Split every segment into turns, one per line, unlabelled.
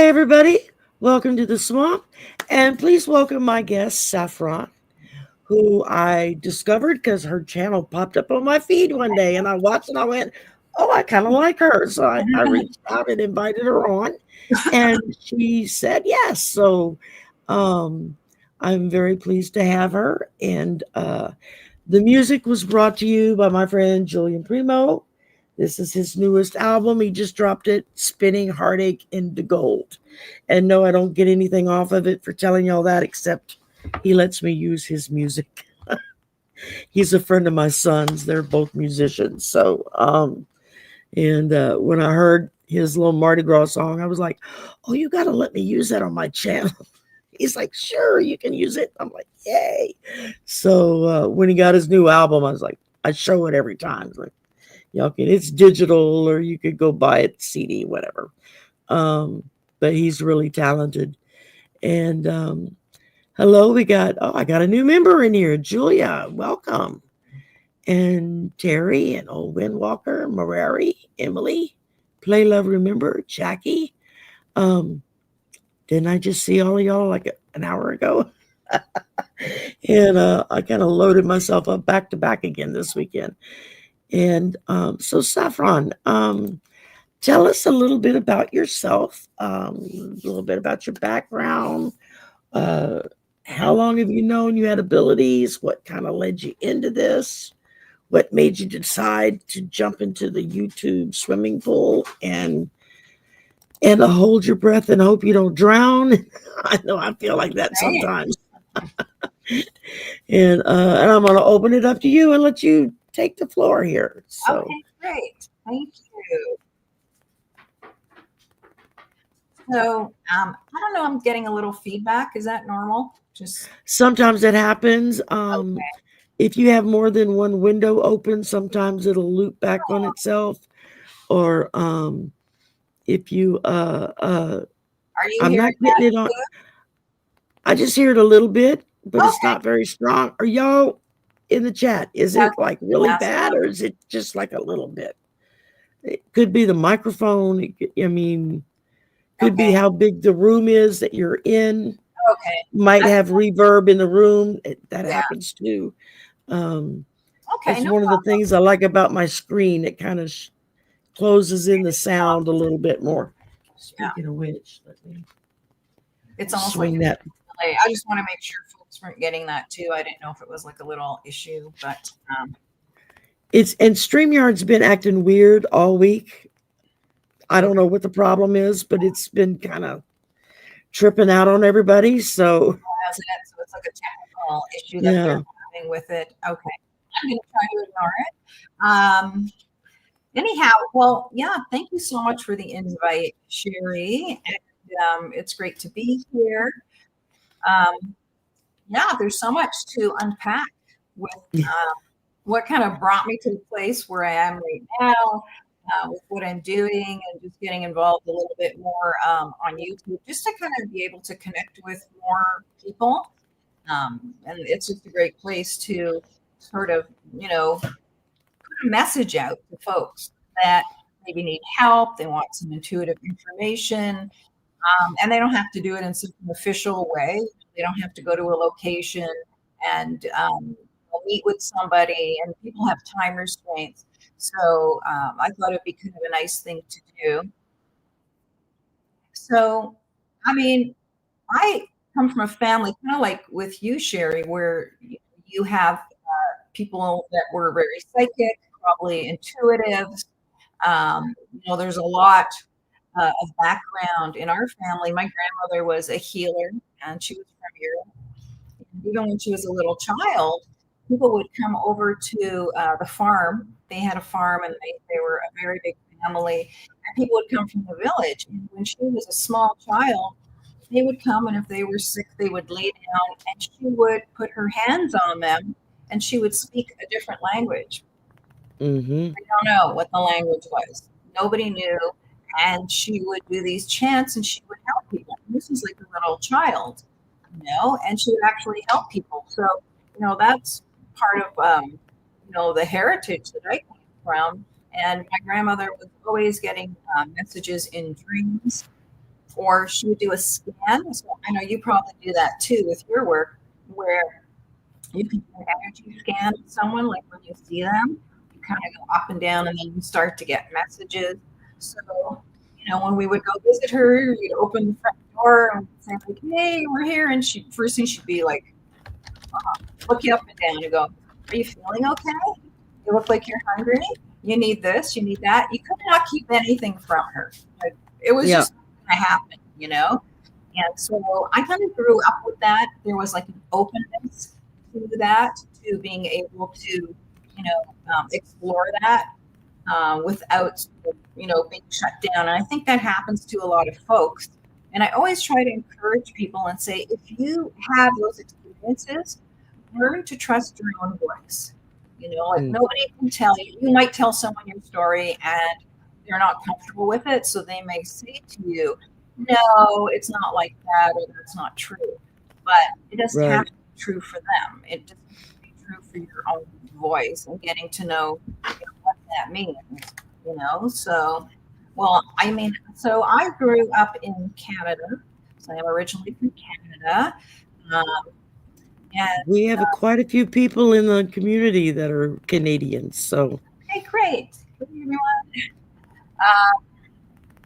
everybody. Welcome to the swamp. And please welcome my guest, Saffron, who I discovered because her channel popped up on my feed one day. And I watched and I went, oh, I kind of like her. So I reached out and invited her on. And she said yes. So I'm very pleased to have her. And the music was brought to you by my friend Julian Primo. This is his newest album. He just dropped it, Spinning Heartache into Gold. And no, I don't get anything off of it for telling y'all that, except he lets me use his music. He's a friend of my son's. They're both musicians. So, when I heard his little Mardi Gras song, I was like, oh, you got to let me use that on my channel. He's like, sure, you can use it. I'm like, yay. So when he got his new album, I was like, I show it every time. It's like, y'all can, it's digital or you could go buy it CD, whatever. But he's really talented. And hello, I got a new member in here. Julia, welcome. And Terry and old Windwalker, Marari, Emily, Play Love Remember, Jackie. Didn't I just see all of y'all like an hour ago? And I kind of loaded myself up back to back again this weekend. And so Saffron, tell us a little bit about yourself, a little bit about your background. How long have you known you had abilities? What kind of led you into this? What made you decide to jump into the YouTube swimming pool and hold your breath and hope you don't drown? I know I feel like that sometimes. And I'm going to open it up to you and let you take the floor here. So.
Okay, great. Thank you. So, I don't know, I'm getting a little feedback. Is that normal? Just
sometimes it happens.
Okay.
If you have more than one window open, sometimes it'll loop back on itself. Or if you
Are you
I'm not
hearing that
getting it on.
too?
I just hear it a little bit, but it's
Okay.
not very strong. Are y'all in the chat? Is it like really
Yes.
bad, or is it just like a little bit? It could be the microphone. Could be how big the room is that you're in.
Okay.
Might have reverb in the room. That
Yeah.
happens too.
Okay.
That's
No
one of the
problem.
things I like about my screen. It kind of closes in the sound a little bit more. Speaking of which, let me
It's almost
swing
like
that.
delay. I just want to make sure folks weren't getting that too. I didn't know if it was like a little issue, but
And StreamYard's been acting weird all week. I don't know what the problem is, but it's been kind of tripping out on everybody. So
so it's like a technical issue that they're having with it. Okay. I'm going to try to ignore it. Anyhow, well, yeah, thank you so much for the invite, Sherry. And it's great to be here. Yeah, there's so much to unpack with what kind of brought me to the place where I am right now, with what I'm doing, and just getting involved a little bit more on YouTube, just to kind of be able to connect with more people. And it's just a great place to sort of, put a message out to folks that maybe need help, they want some intuitive information, and they don't have to do it in some official way. They don't have to go to a location and meet with somebody, and people have time restraints. So I thought it'd be kind of a nice thing to do. So, I come from a family kind of like with you, Sherry, where you have people that were very psychic, probably intuitive. There's a lot of background in our family. My grandmother was a healer, and she was from Europe. Even when she was a little child, people would come over to the farm. They had a farm, and they were a very big family. And people would come from the village. And when she was a small child, they would come, and if they were sick, they would lay down, and she would put her hands on them, and she would speak a different language.
Mm-hmm.
I don't know what the language was. Nobody knew. And she would do these chants, and she would help people. And this was like a little child, and she would actually help people. So, that's part of, the heritage that I came from. And my grandmother was always getting messages in dreams. or she would do a scan. So I know you probably do that too with your work, where you can do an energy scan of someone, like when you see them, you kind of go up and down, and then you start to get messages. So, when we would go visit her, you'd open the front door and say, like, hey, we're here. And first thing she'd be like, look you up and down and go, are you feeling okay? You look like you're hungry. You need this, you need that. You could not keep anything from her. Like, it was just going to happen, And so I kind of grew up with that. There was like an openness to that, to being able to, explore that without, being shut down. And I think that happens to a lot of folks. And I always try to encourage people and say, if you have those experiences, learn to trust your own voice. Nobody can tell you. You might tell someone your story and they're not comfortable with it. So they may say to you, no, it's not like that, or that's not true. But it doesn't have to be true for them. It just needs to be true for your own voice and getting to know what that means, So, so I grew up in Canada. So I'm originally from Canada.
And we have quite a few people in the community that are Canadians. So,
hey, great. Hey, everyone.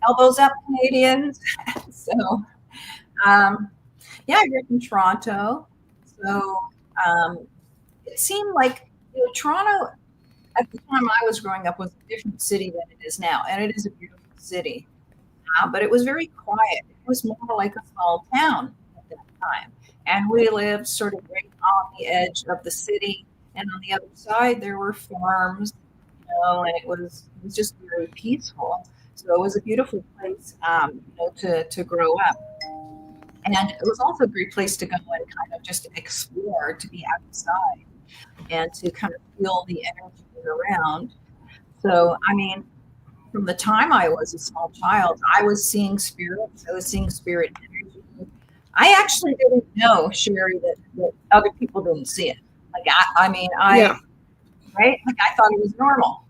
Elbows up, Canadians. So, I grew up in Toronto. So, it seemed like Toronto, at the time I was growing up, was a different city than it is now. And it is a beautiful city. But it was very quiet. It was more like a small town at that time. And we lived sort of right on the edge of the city. And on the other side, there were farms, and it was just very peaceful. So it was a beautiful place, to grow up. And it was also a great place to go and kind of just explore, to be outside and to kind of feel the energy around. So, from the time I was a small child, I was seeing spirits. I was seeing spirit energy. I actually didn't know, Sherry, that other people didn't see it. Like, right? Like, I thought it was normal.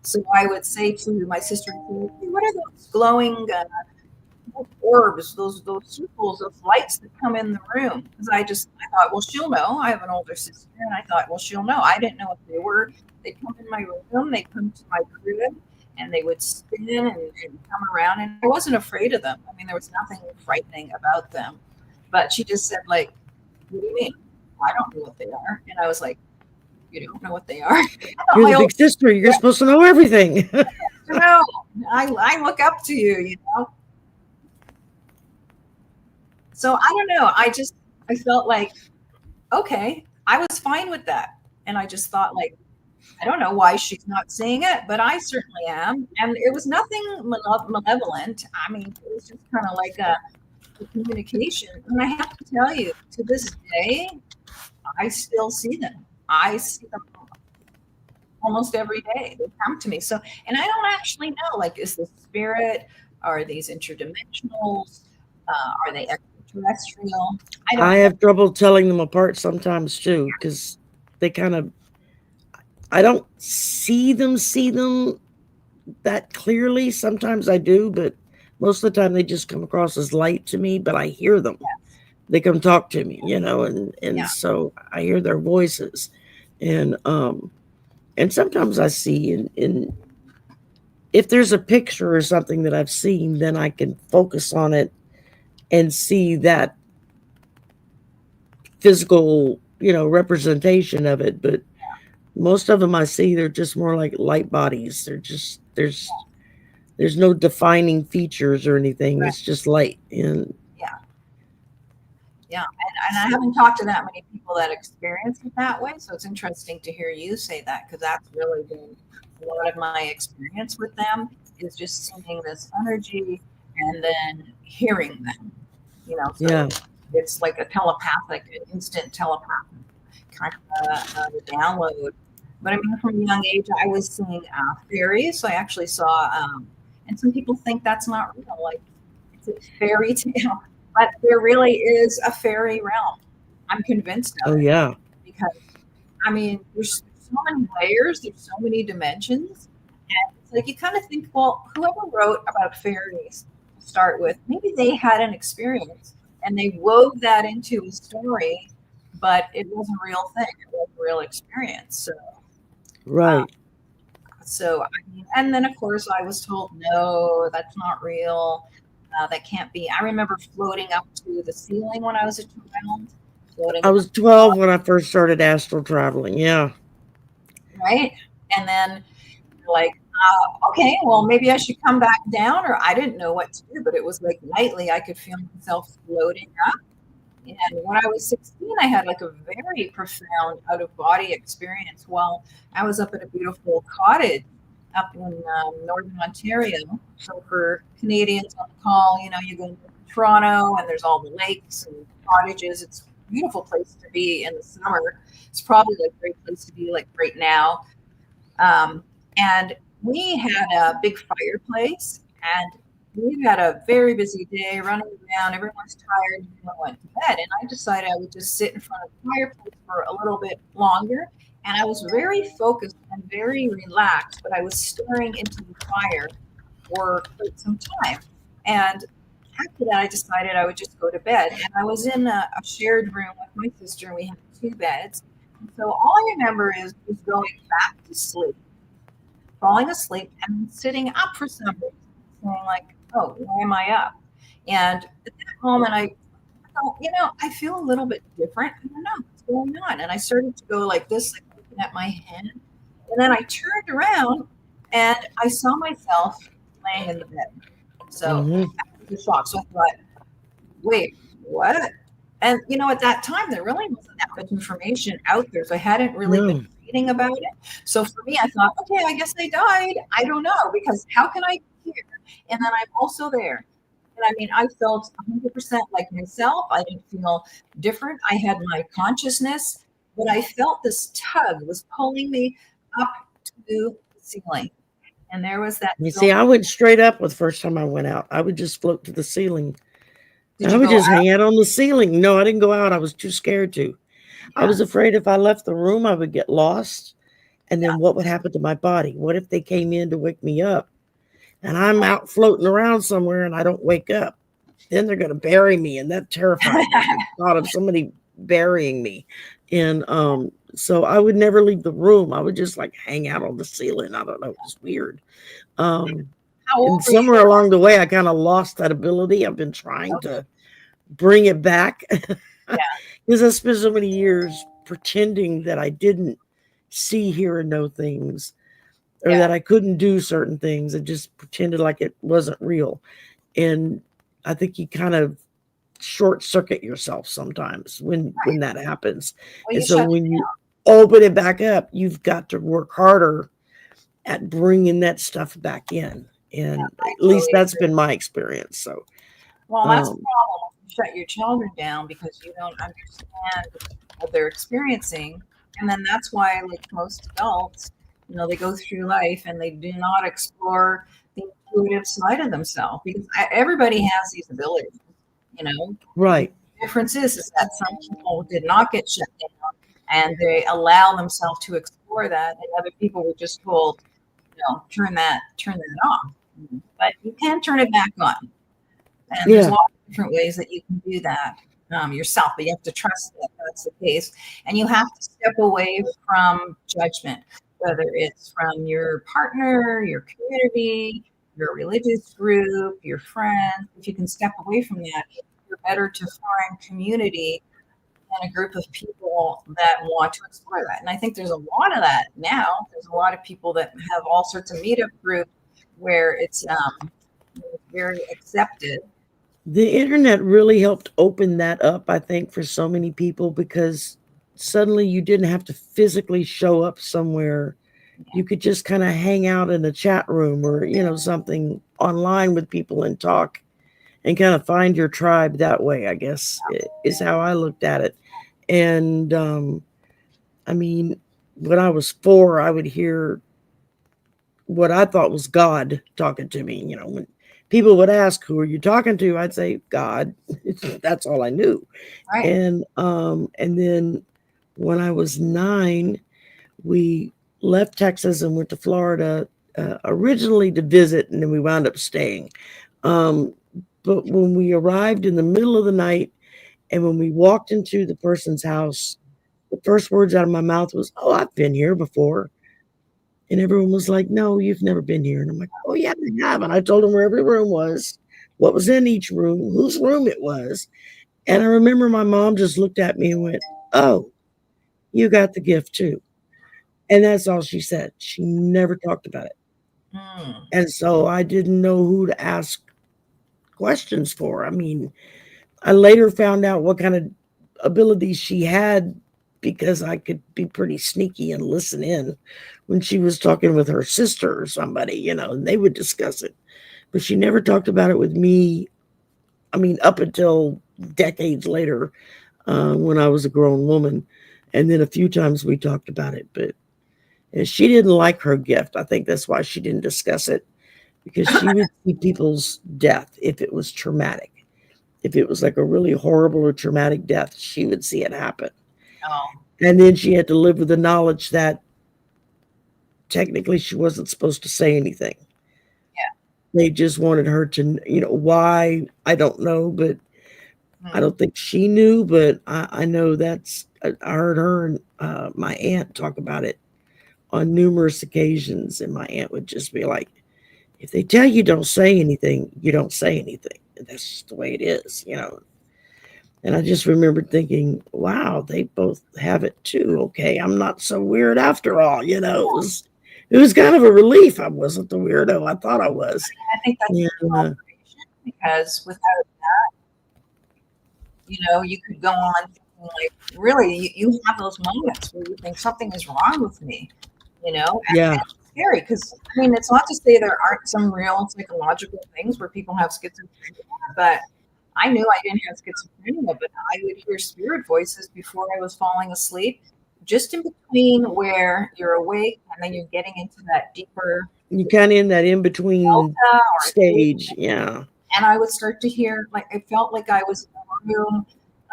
So I would say to my sister, hey, what are those glowing orbs, those circles, those lights that come in the room? Because I thought, well, she'll know. I have an older sister, and I thought, well, she'll know. I didn't know what they were. They'd come in my room, they'd come to my crib, and they would spin and come around, and I wasn't afraid of them. There was nothing frightening about them. But she just said, like, what do you mean? I don't know what they are. And I was like, you don't know what they are?
You're the big sister. You're supposed to know everything.
No, I look up to you, So I don't know. I felt like, okay, I was fine with that. And I just thought, like, I don't know why she's not seeing it, but I certainly am. And it was nothing malevolent. It was just kind of like a communication. And I have to tell you, to this day, I still see them. I see them almost every day. They come to me. So, and I don't actually know, like, is this spirit? Are these interdimensionals? Are they extraterrestrial?
I have trouble telling them apart sometimes too, because they kind of, I don't see them that clearly. Sometimes I do, but most of the time they just come across as light to me, but I hear them. Yes. They come talk to me, and so I hear their voices. And sometimes I see in if there's a picture or something that I've seen, then I can focus on it and see that physical, representation of it. But most of them I see, they're just more like light bodies. They're just, there's no defining features or anything. Right. It's just light. And
and I haven't talked to that many people that experience it that way. So it's interesting to hear you say that, because that's really been a lot of my experience with them, is just seeing this energy and then hearing them. So it's like a telepathic, an instant telepathic kind of a download. But from a young age, I was seeing fairies. So I actually saw, and some people think that's not real, like it's a fairy tale, but there really is a fairy realm. I'm convinced of it.
Oh, yeah.
Because, there's so many layers, there's so many dimensions. And it's like, you kind of think, well, whoever wrote about fairies start with maybe they had an experience and they wove that into a story, but it wasn't a real thing. It was a real experience.
Right.
So, I mean, and then of course I was told, no, that's not real. That can't be. I remember floating up to the ceiling when I was a child, floating
I
up,
was 12 when I first started astral traveling. Yeah.
right? And then like, okay, well, maybe I should come back down, or I didn't know what to do, but it was like nightly, I could feel myself floating up. And when I was 16, I had like a very profound out of body experience while I was up at a beautiful cottage up in northern Ontario. So for Canadians on the call, you know, you go to Toronto and there's all the lakes and cottages. It's a beautiful place to be in the summer. It's probably like a great place to be like right now. And we had a big fireplace, and we had a very busy day running around. Everyone's tired. Everyone went to bed. And I decided I would just sit in front of the fireplace for a little bit longer. And I was very focused and very relaxed, but I was staring into the fire for quite some time. And after that, I decided I would just go to bed. And I was in a shared room with my sister, and we had two beds. And so all I remember is just going back to sleep, falling asleep, and sitting up for some reason, saying like, "Oh, why am I up?" And at that moment, I thought, you know, I feel a little bit different. I don't know what's going on, and I started to go like this, like looking at my hand, and then I turned around and I saw myself laying in the bed. So
Hmm.
that was a shock. So I thought, wait, what? And you know, at that time, there really wasn't that much information out there, so I hadn't really been
No.
reading about it. So for me, I thought, okay, I guess I died. I don't know, because how can I be here and then I'm also there? And I mean, I felt 100% like myself. I didn't feel different. I had my consciousness, but I felt this tug was pulling me up to the ceiling, and there was that
You see,
feeling.
I went straight up with the first time I went out. I would just float to the ceiling.
Did
I
you
would
go
just
out?
hang out on the ceiling. No, I didn't go out. I was too scared to. I
Yeah,
was afraid if I left the room, I would get lost. And
yeah.
then what would happen to my body? What if they came in to wake me up and I'm out floating around somewhere and I don't wake up? Then they're going to bury me. And that terrified me. The thought of somebody burying me. And so I would never leave the room. I would just like hang out on the ceiling. I don't know. It was weird. Um,
How old
and
were you?
somewhere along the way, I kind of lost that ability. I've been trying
Okay.
to bring it back
Yeah,
because I spent so many years pretending that I didn't see, hear, and know things, or
yeah.
that I couldn't do certain things, and just pretended like it wasn't real. And I think you kind of short circuit yourself sometimes when that happens.
Well,
And
you
so
shut.
when you open it back up, you've got to work harder at bringing that stuff back in.
Yeah,
And
I
at least
totally
that's
agree.
been my experience. So
Well, that's the
um
problem when you shut your children down because you don't understand what they're experiencing. And then that's why, like most adults, you know, they go through life and they do not explore the intuitive side of themselves because everybody has these abilities, you know. The
right.
difference is that some people did not get shut down and they allow themselves to explore that, and other people were just told, you know, turn that off. But you can turn it back on. And there's a
Yeah.
lot of different ways that you can do that yourself, but you have to trust that that's the case. And you have to step away from judgment, whether it's from your partner, your community, your religious group, your friends. If you can step away from that, you're better to find community and a group of people that want to explore that. And I think there's a lot of that now. There's a lot of people that have all sorts of meetup groups where it's very accepted.
The internet really helped open that up, I think, for so many people because suddenly you didn't have to physically show up somewhere. You could just kind of hang out in a chat room or, something online with people and talk and kind of find your tribe that way, I guess, is how I looked at it. And I mean, when I was 4, I would hear what I thought was God talking to me. When people would ask, "Who are you talking to?" I'd say, "God." That's all I knew.
Right.
And then when I was 9, we left Texas and went to Florida, originally to visit, and then we wound up staying. But when we arrived in the middle of the night and when we walked into the person's house, the first words out of my mouth was, "Oh, I've been here before." And everyone was like, "No, you've never been here." And I'm like, "Oh, yeah, I have." And I told them where every room was, what was in each room, whose room it was. And I remember my mom just looked at me and went, "Oh, you got the gift too." And that's all she said. She never talked about it.
Mm.
And so I didn't know who to ask questions for. I mean, I later found out what kind of abilities she had because I could be pretty sneaky and listen in when she was talking with her sister or somebody, you know, and they would discuss it. But she never talked about it with me. I mean, up until decades later, when I was a grown woman. And then a few times we talked about it, but she didn't like her gift. I think that's why she didn't discuss it, because she would see people's death if it was traumatic. If it was like a really horrible or traumatic death, she would see it happen.
Oh.
And then she had to live with the knowledge that technically she wasn't supposed to say anything.
Yeah.
They just wanted her to, you know, why, I don't know, but I don't think she knew, but I know that's, I heard her and my aunt talk about it on numerous occasions. And my aunt would just be like, if they tell you don't say anything, you don't say anything. And that's just the way it is, you know. And I just remembered thinking, wow, they both have it too. Okay, I'm not so weird after all, you know. It was kind of a relief I wasn't the weirdo I thought I was.
I think that's
Yeah.
because without that, you know, you could go on thinking like, really, you have those moments where you think something is wrong with me, you know, and
Yeah.
it's scary because I mean, it's not to say there aren't some real psychological things where people have schizophrenia, but I knew I didn't have schizophrenia, but I would hear spirit voices before I was falling asleep, just in between where you're awake and then you're getting into that deeper
You kind of in that in between
delta or
stage. Yeah.
and I would start to hear like it felt like I was in a room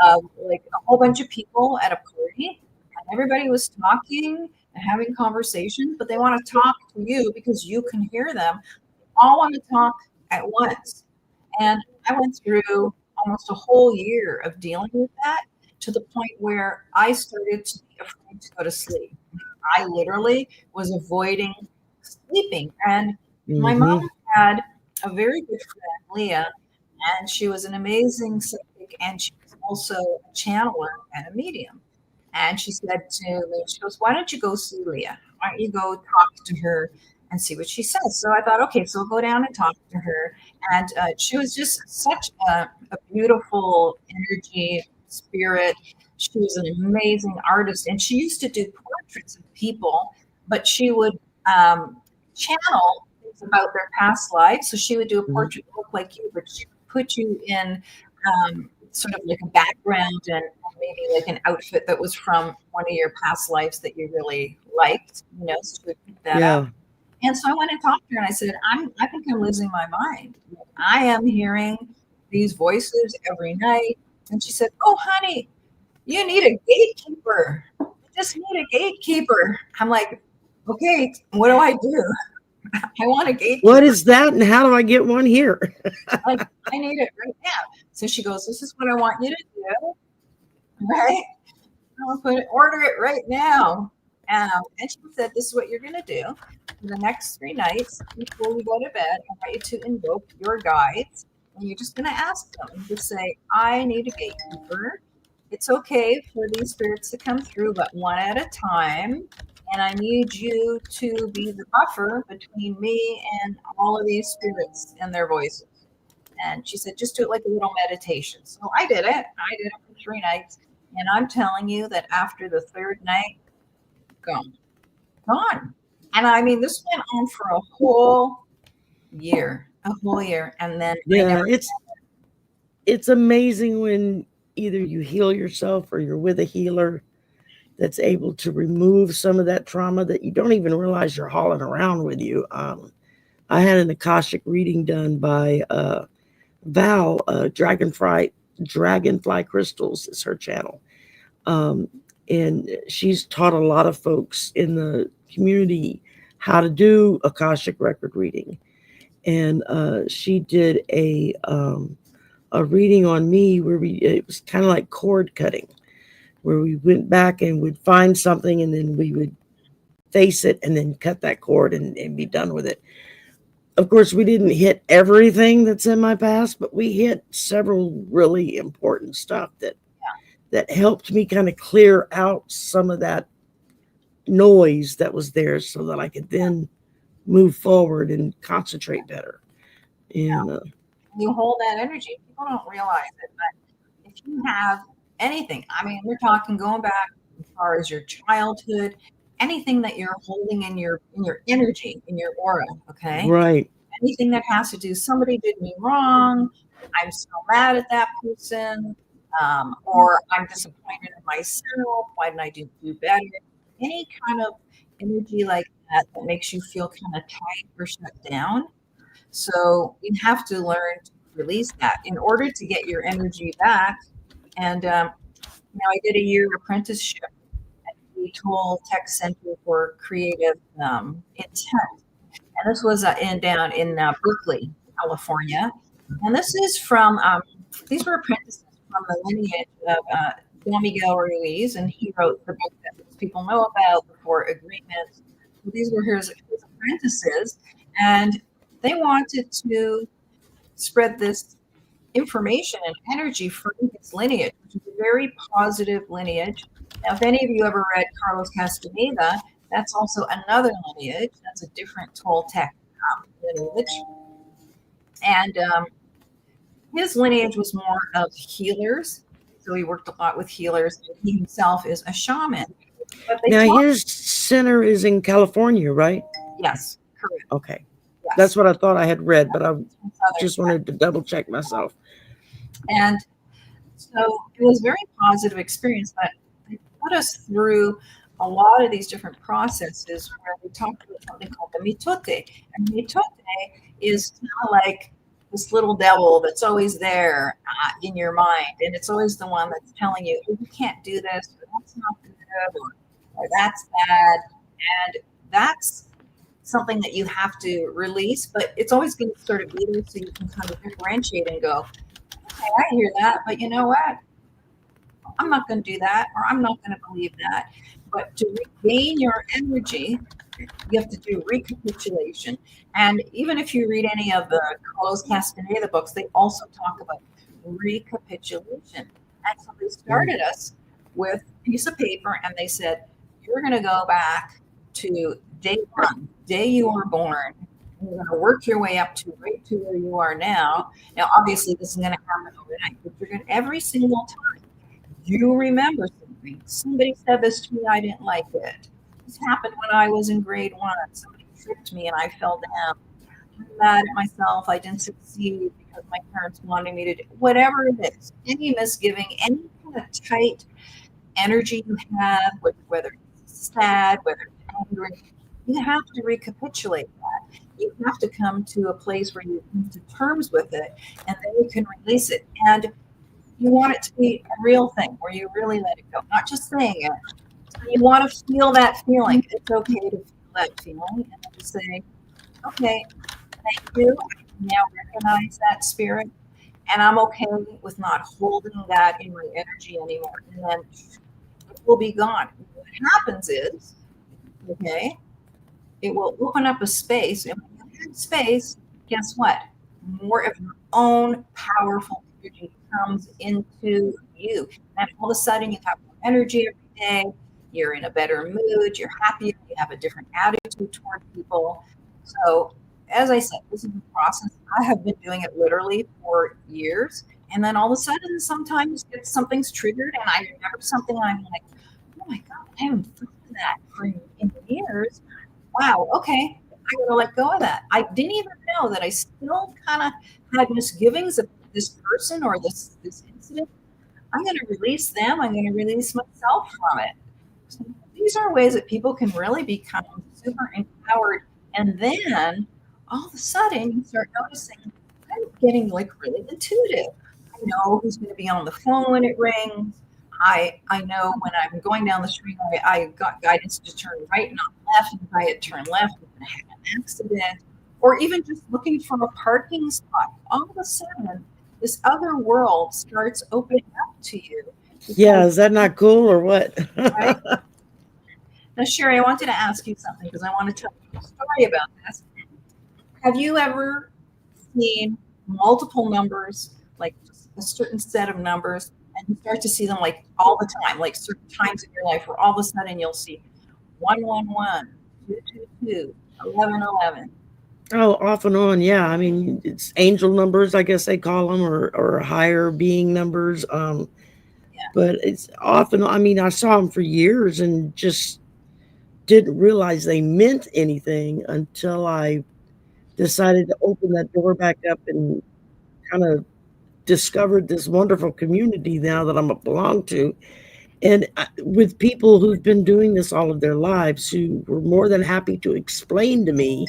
of like a whole bunch of people at a party, and everybody was talking and having conversations, but they want to talk to you because you can hear them. They all want to talk at once, and I went through almost a whole year of dealing with that to the point where I started to be afraid to go to sleep. I literally was avoiding sleeping, and my mom
Mm-hmm.
had a very good friend, Leah, and she was an amazing psychic, and she was also a channeler and a medium. And she said to me, she goes, "Why don't you go see Leah? Why don't you go talk to her and see what she says?" So I thought, okay, so I'll go down and talk to her. And she was just such a beautiful energy, spirit. She was an amazing artist, and she used to do portraits of people, but she would channel things about their past lives. So she would do a portrait that looked like you, but she would put you in sort of like a background and maybe like an outfit that was from one of your past lives that you really liked, you know, so she would pick that
Yeah.
up. And so I went and talked to her and I said, I think I'm losing my mind. I am hearing these voices every night. And she said, "Oh, honey, you need a gatekeeper. You just need a gatekeeper." I'm like, "Okay, what do I do? I want a gatekeeper.
What is that, and how do I get one here?
Like, I need it right now." So she goes, "This is what I want you to do, right? I'll order it right now." And she said, "This is what you're going to do for the next 3 nights before we go to bed. I want you to invoke your guides, and you're just going to ask them. You just say, 'I need a gatekeeper. It's okay for these spirits to come through, but one at a time. And I need you to be the buffer between me and all of these spirits and their voices.'" And she said, "Just do it like a little meditation." So I did it. I did it for 3 nights. And I'm telling you that after the third night, gone. Gone. And I mean, this went on for a whole year. A whole year. And then I
Yeah,
never.
it's amazing when either you heal yourself or you're with a healer that's able to remove some of that trauma that you don't even realize you're hauling around with you. I had an Akashic reading done by Val, Dragonfly Crystals is her channel. And she's taught a lot of folks in the community how to do Akashic record reading. And she did a a reading on me where it was kind of like cord cutting, where we went back and would find something and then we would face it and then cut that cord and be done with it. Of course, we didn't hit everything that's in my past, but we hit several really important stuff that helped me kind of clear out some of that noise that was there so that I could then move forward and concentrate better. And
you hold that energy. People don't realize it, but if you have anything, I mean, we're talking going back as far as your childhood, anything that you're holding in your energy, in your aura, okay?
right.
Anything that has to do, somebody did me wrong, I'm so mad at that person, or I'm disappointed in myself, why didn't I do better? Any kind of energy like that that makes you feel kind of tight or shut down. So you have to learn to release that in order to get your energy back. And I did a year apprenticeship at the Toltec Center for Creative Intent, and this was down in Berkeley, California. And this is from these were apprentices from the lineage of Don Miguel Ruiz, and he wrote the book that most people know about, The Four Agreements. These were his apprentices, and they wanted to spread this information and energy from his lineage, which is a very positive lineage. Now, if any of you ever read Carlos Castaneda, that's also another lineage. That's a different Toltec lineage. And his lineage was more of healers. So he worked a lot with healers. And he himself is a shaman. But
now, his center is in California, right?
Yes, correct.
Okay.
Yes.
That's what I thought I had read, but I just wanted to double check myself.
And so it was a very positive experience, but they put us through a lot of these different processes where we talked about something called the mitote. And mitote is kind of like this little devil that's always there in your mind. And it's always the one that's telling you, oh, you can't do this, or that's not good, or that's bad. And that's something that you have to release, but it's always going to sort of be there so you can kind of differentiate and go, okay, I hear that, but you know what? I'm not going to do that, or I'm not going to believe that. But to regain your energy, you have to do recapitulation. And even if you read any of the Carlos Castaneda books, they also talk about recapitulation. And so they started us with a piece of paper and they said, you're going to go back to day one, day you were born. You're going to work your way up to right to where you are now. Now, obviously, this is going to happen overnight, but you're going to, every single time you remember something. Somebody said this to me, I didn't like it. This happened when I was in grade 1. Somebody tricked me and I fell down. I'm mad at myself. I didn't succeed because my parents wanted me to do whatever it is. Any misgiving, any kind of tight energy you have, whether it's sad, whether it's angry, you have to recapitulate that. You have to come to a place where you come to terms with it, and then you can release it. And you want it to be a real thing where you really let it go, not just saying it. So you want to feel that feeling. It's okay to feel that feeling and then say, okay, thank you. I now recognize that spirit, and I'm okay with not holding that in my energy anymore. And then it will be gone. What happens is, okay, it will open up a space, and when you have space, guess what? More of your own powerful energy comes into you, and all of a sudden you have more energy every day. You're in a better mood. You're happier. You have a different attitude toward people. So, as I said, this is a process. I have been doing it literally for years, and then all of a sudden, sometimes something's triggered, and I remember something, and I'm like, "Oh my God, I haven't thought of that in years." Wow, okay, I gotta let go of that. I didn't even know that I still kind of had misgivings of this person or this incident. I'm gonna release them. I'm gonna release myself from it. So these are ways that people can really become super empowered. And then all of a sudden you start noticing I'm getting like really intuitive. I know who's going to be on the phone when it rings. I know when I'm going down the street, I got guidance to turn right, not left. And if I had turned left, I'm going to have an accident. Or even just looking for a parking spot. All of a sudden, this other world starts opening up to you.
Yeah, is that not cool or what?
Right? Now, Sherry, I wanted to ask you something because I want to tell you a story about this. Have you ever seen multiple numbers, like a certain set of numbers, and you start to see them like all the time, like certain times in your life where all of a sudden you'll see 111, 222, 1111?
Oh, off and on, yeah. I mean, it's angel numbers, I guess they call them, or higher being numbers.
Yeah.
But it's often, I mean, I saw them for years and just didn't realize they meant anything until I decided to open that door back up and kind of discovered this wonderful community now that I'm a belong to. And with people who've been doing this all of their lives, who were more than happy to explain to me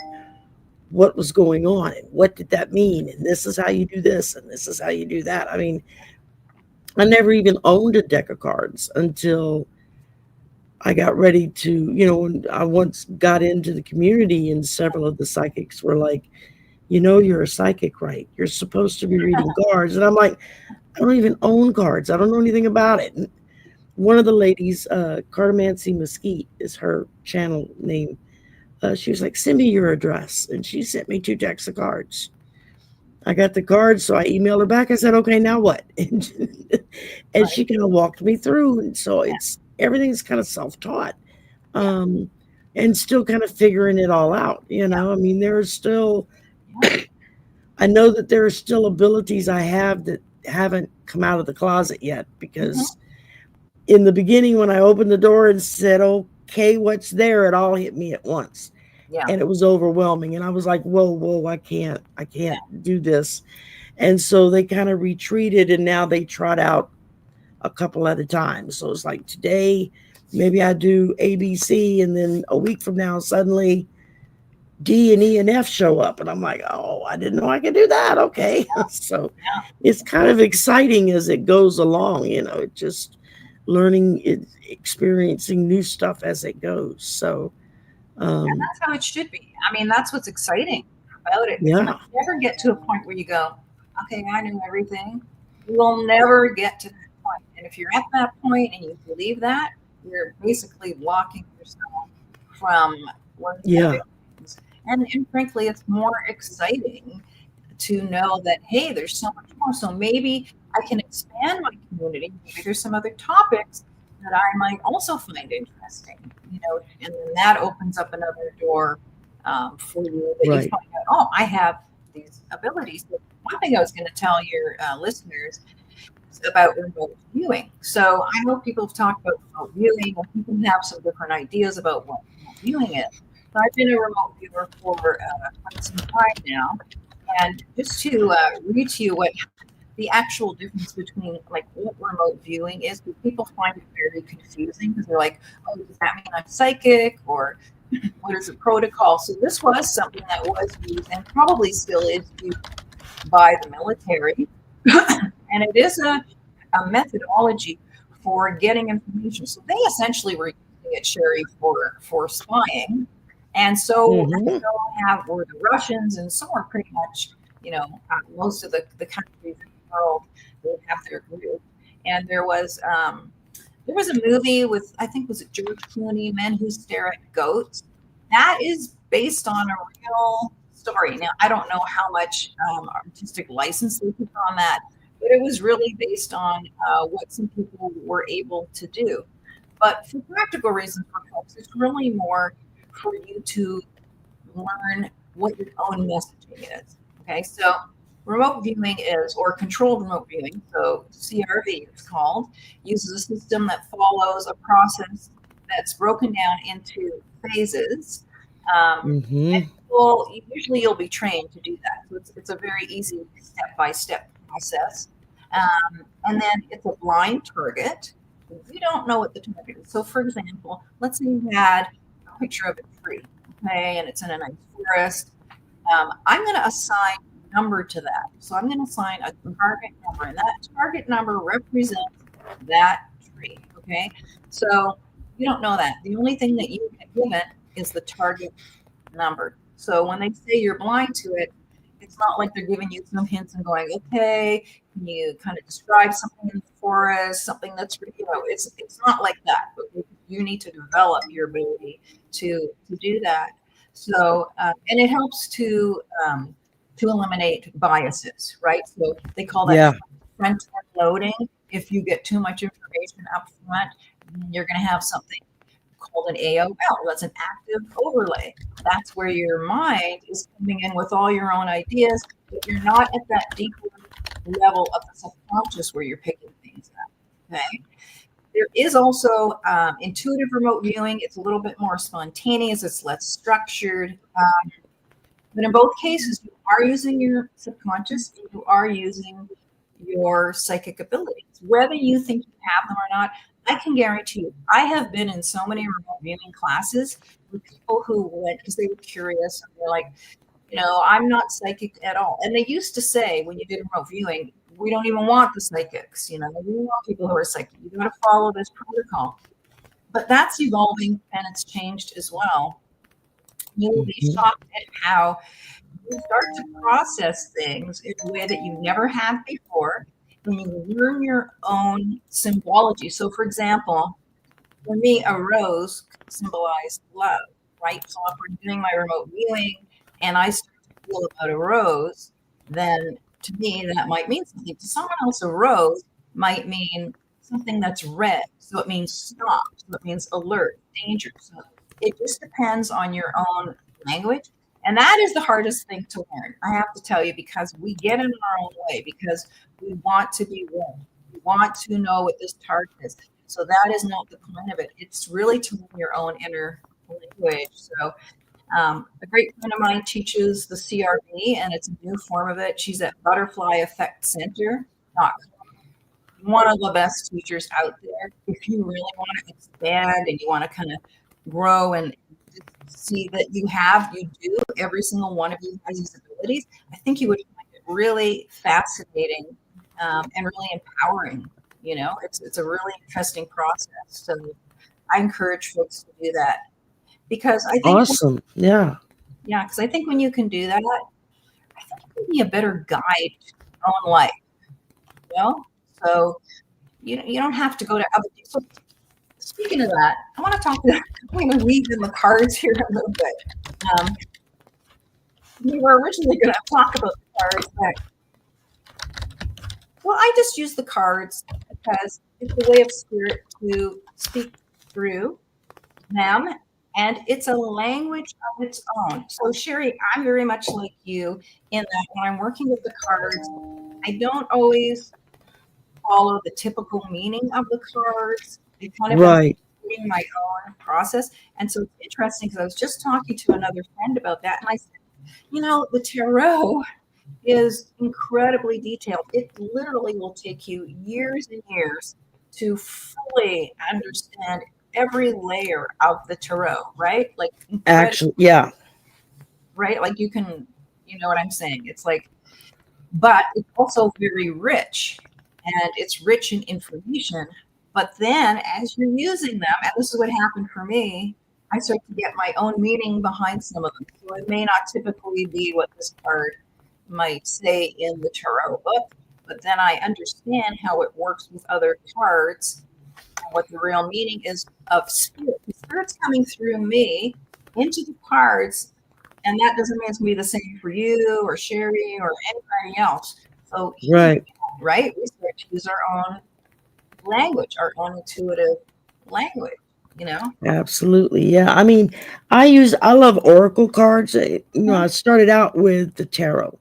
what was going on and what did that mean, and this is how you do this and this is how you do that. I mean, I never even owned a deck of cards until I got ready to, when I once got into the community, and several of the psychics were like, you're a psychic, right? You're supposed to be reading cards. And I'm like, I don't even own cards. I don't know anything about it. And one of the ladies, Cartomancy Mesquite is her channel name. She was like, send me your address. And she sent me 2 decks of cards. I got the cards, so I emailed her back. I said, okay, now what? And she kind of walked me through. And so everything's kind of self-taught. And still kind of figuring it all out. I mean, there's still, I know that there are still abilities I have that haven't come out of the closet yet, because in the beginning, when I opened the door and said, okay, what's there? It all hit me at once.
Yeah.
And it was overwhelming. And I was like, whoa, I can't do this. And so they kind of retreated, and now they trot out a couple at a time. So it's like today, maybe I do ABC, and then a week from now, suddenly D and E and F show up. And I'm like, oh, I didn't know I could do that. Okay. So it's kind of exciting as it goes along, just learning, experiencing new stuff as it goes. So
and that's how it should be. I mean, that's what's exciting about it.
Yeah.
You never get to a point where you go, okay, I knew everything. You will never get to that point. And if you're at that point and you believe that, you're basically blocking yourself from learning things. And frankly, it's more exciting to know that, hey, there's so much more. So maybe I can expand my community. Maybe there's some other topics that I might also find interesting, and then that opens up another door for you that you find out, oh, I have these abilities. But one thing I was going to tell your listeners is about remote viewing. So I know people have talked about remote viewing, and people have some different ideas about what remote viewing is. So I've been a remote viewer for quite some time now. And just to read to you what the actual difference between like what remote viewing is, because people find it very confusing, because they're like, oh, does that mean I'm psychic, or what is the protocol? So this was something that was used and probably still is used by the military. And it is a methodology for getting information. So they essentially were using it, Sherry, for spying. And so were the Russians, and so are pretty much, most of the countries in the world, they have their group. And there was a movie with, I think, was it George Clooney, Men Who Stare at Goats? That is based on a real story. Now, I don't know how much artistic license they took on that, but it was really based on what some people were able to do. But for practical reasons for folks, it's really more for you to learn what your own messaging is. Okay, so remote viewing is, or controlled remote viewing, so CRV it's called, uses a system that follows a process that's broken down into phases. And usually you'll be trained to do that. So it's a very easy step-by-step process. And then it's a blind target. You don't know what the target is. So for example, let's say you had a picture of a tree, okay, and it's in a nice forest. I'm going to assign a number to that. So I'm going to assign a target number, and that target number represents that tree, okay? So you don't know that. The only thing that you can give it is the target number. So when they say you're blind to it, It's not like they're giving you some hints and going, okay, can you kind of describe something in the forest, something that's, it's not like that. But you need to develop your ability to do that. So, and it helps to eliminate biases, right? So they call that
Yeah.
front end loading. If you get too much information up front, you're going to have something called an AOL. That's an active overlay. That's where your mind is coming in with all your own ideas, but you're not at that deeper level of the subconscious where you're picking things up. Okay. There is also intuitive remote viewing. It's a little bit more spontaneous. It's less structured. But in both cases, you are using your subconscious and you are using your psychic abilities. Whether you think you have them or not, I can guarantee you, I have been in so many remote viewing classes with people who went because they were curious and they're like, I'm not psychic at all. And they used to say when you did remote viewing, we don't even want the psychics, we want people who are psychic. You got to follow this protocol. But that's evolving and it's changed as well. You'll be shocked at how you start to process things in a way that you never have before when you learn your own symbology. So, for example, for me, a rose symbolized love, right? So, if we're doing my remote viewing and I start to feel about a rose, then to me, that might mean something. To someone else, a rose might mean something that's red. So, it means stop. So, it means alert, danger. So, it just depends on your own language. And that is the hardest thing to learn, I have to tell you, because we get in our own way, because we want to be right. We want to know what this target is. So that is not the point of it. It's really to learn your own inner language. So a great friend of mine teaches the CRB, and it's a new form of it. She's at Butterfly Effect Center. One of the best teachers out there. If you really want to expand and you want to kind of grow and see that you do, every single one of you has these abilities, I think you would find it really fascinating and really empowering. It's a really interesting process. So I encourage folks to do that because I think
Awesome. Yeah.
because I think when you can do that, I think you can be a better guide to your own life. So you don't have to go to other people. Speaking of that, I want to talk to. I'm going to weave in the cards here a little bit. We were originally going to talk about the cards, but I just use the cards because it's a way of spirit to speak through them, and it's a language of its own. So, Sherry, I'm very much like you in that when I'm working with the cards, I don't always follow the typical meaning of the cards. I kind of
Right.
doing my own process. And so it's interesting because I was just talking to another friend about that. And I said, the tarot is incredibly detailed. It literally will take you years and years to fully understand every layer of the tarot, right? Like,
Actually, yeah.
right? Like you know what I'm saying? It's like, but it's also very rich and it's rich in information. But then as you're using them, and this is what happened for me, I start to get my own meaning behind some of them. So it may not typically be what this card might say in the tarot book, but then I understand how it works with other cards and what the real meaning is of spirit. The spirit's coming through me into the cards, and that doesn't mean it's going to be the same for you or Sherry or anybody else. So,
Right.
Right? We start to use our own language, our own intuitive language,
Absolutely. Yeah. I mean, I love oracle cards. I started out with the tarot,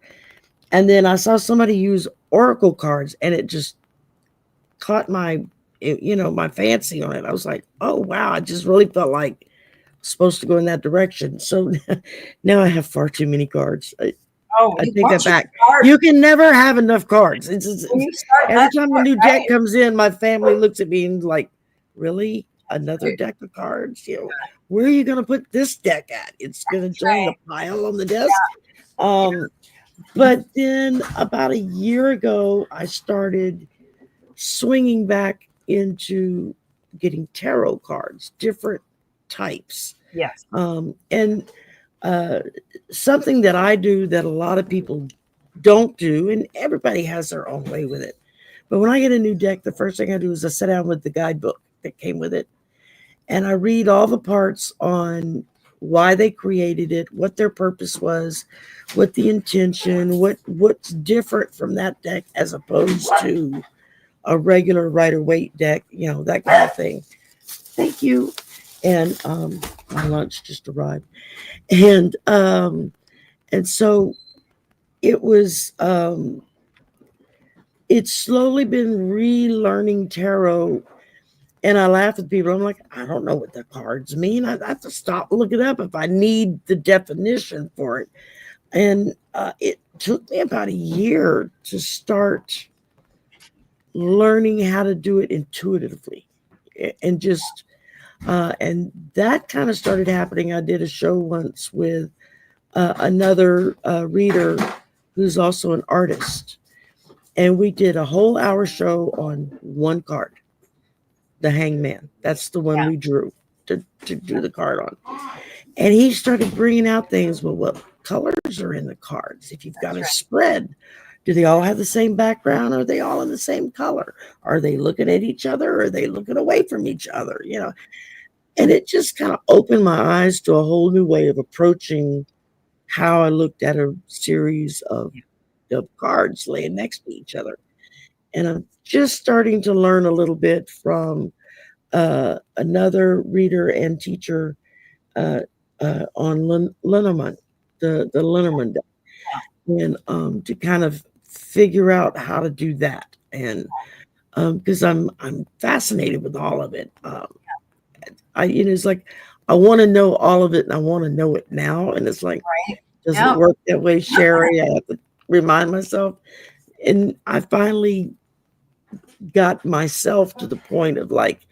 and then I saw somebody use oracle cards, and it just caught my fancy on it. I was like, oh wow, I just really felt like supposed to go in that direction. So now I have far too many cards. I take that back. You can never have enough cards. Every time a new deck comes in, my family looks at me and like, really? Another deck of cards? Where are you going to put this deck at? It's going to join the pile on the desk. But then about a year ago, I started swinging back into getting tarot cards, different types.
Yes.
And something that I do that a lot of people don't do, and everybody has their own way with it. But when I get a new deck, the first thing I do is I sit down with the guidebook that came with it, and I read all the parts on why they created it, what their purpose was, what the intention, what's different from that deck as opposed to a regular Rider-Waite deck, that kind of thing. Thank you. And my lunch just arrived. And so it was it's slowly been relearning tarot. And I laugh at people. I'm like, I don't know what the cards mean. I have to stop and look it up if I need the definition for it. And it took me about a year to start learning how to do it intuitively, and just and that kind of started happening. I did a show once with another reader who's also an artist, and we did a whole hour show on one card, the Hangman. That's the one we drew to do the card on. And he started bringing out things. Well, what colors are in the cards? If you've got a spread, do they all have the same background? Are they all in the same color? Are they looking at each other? Or are they looking away from each other? And it just kind of opened my eyes to a whole new way of approaching how I looked at a series of cards laying next to each other. And I'm just starting to learn a little bit from another reader and teacher on Lineman, the Lineman deck, and to kind of figure out how to do that. And because I'm fascinated with all of it. It's like I want to know all of it, and I want to know it now. And it's like, does it work that way, Sherry? I have to remind myself. And I finally got myself to the point of like,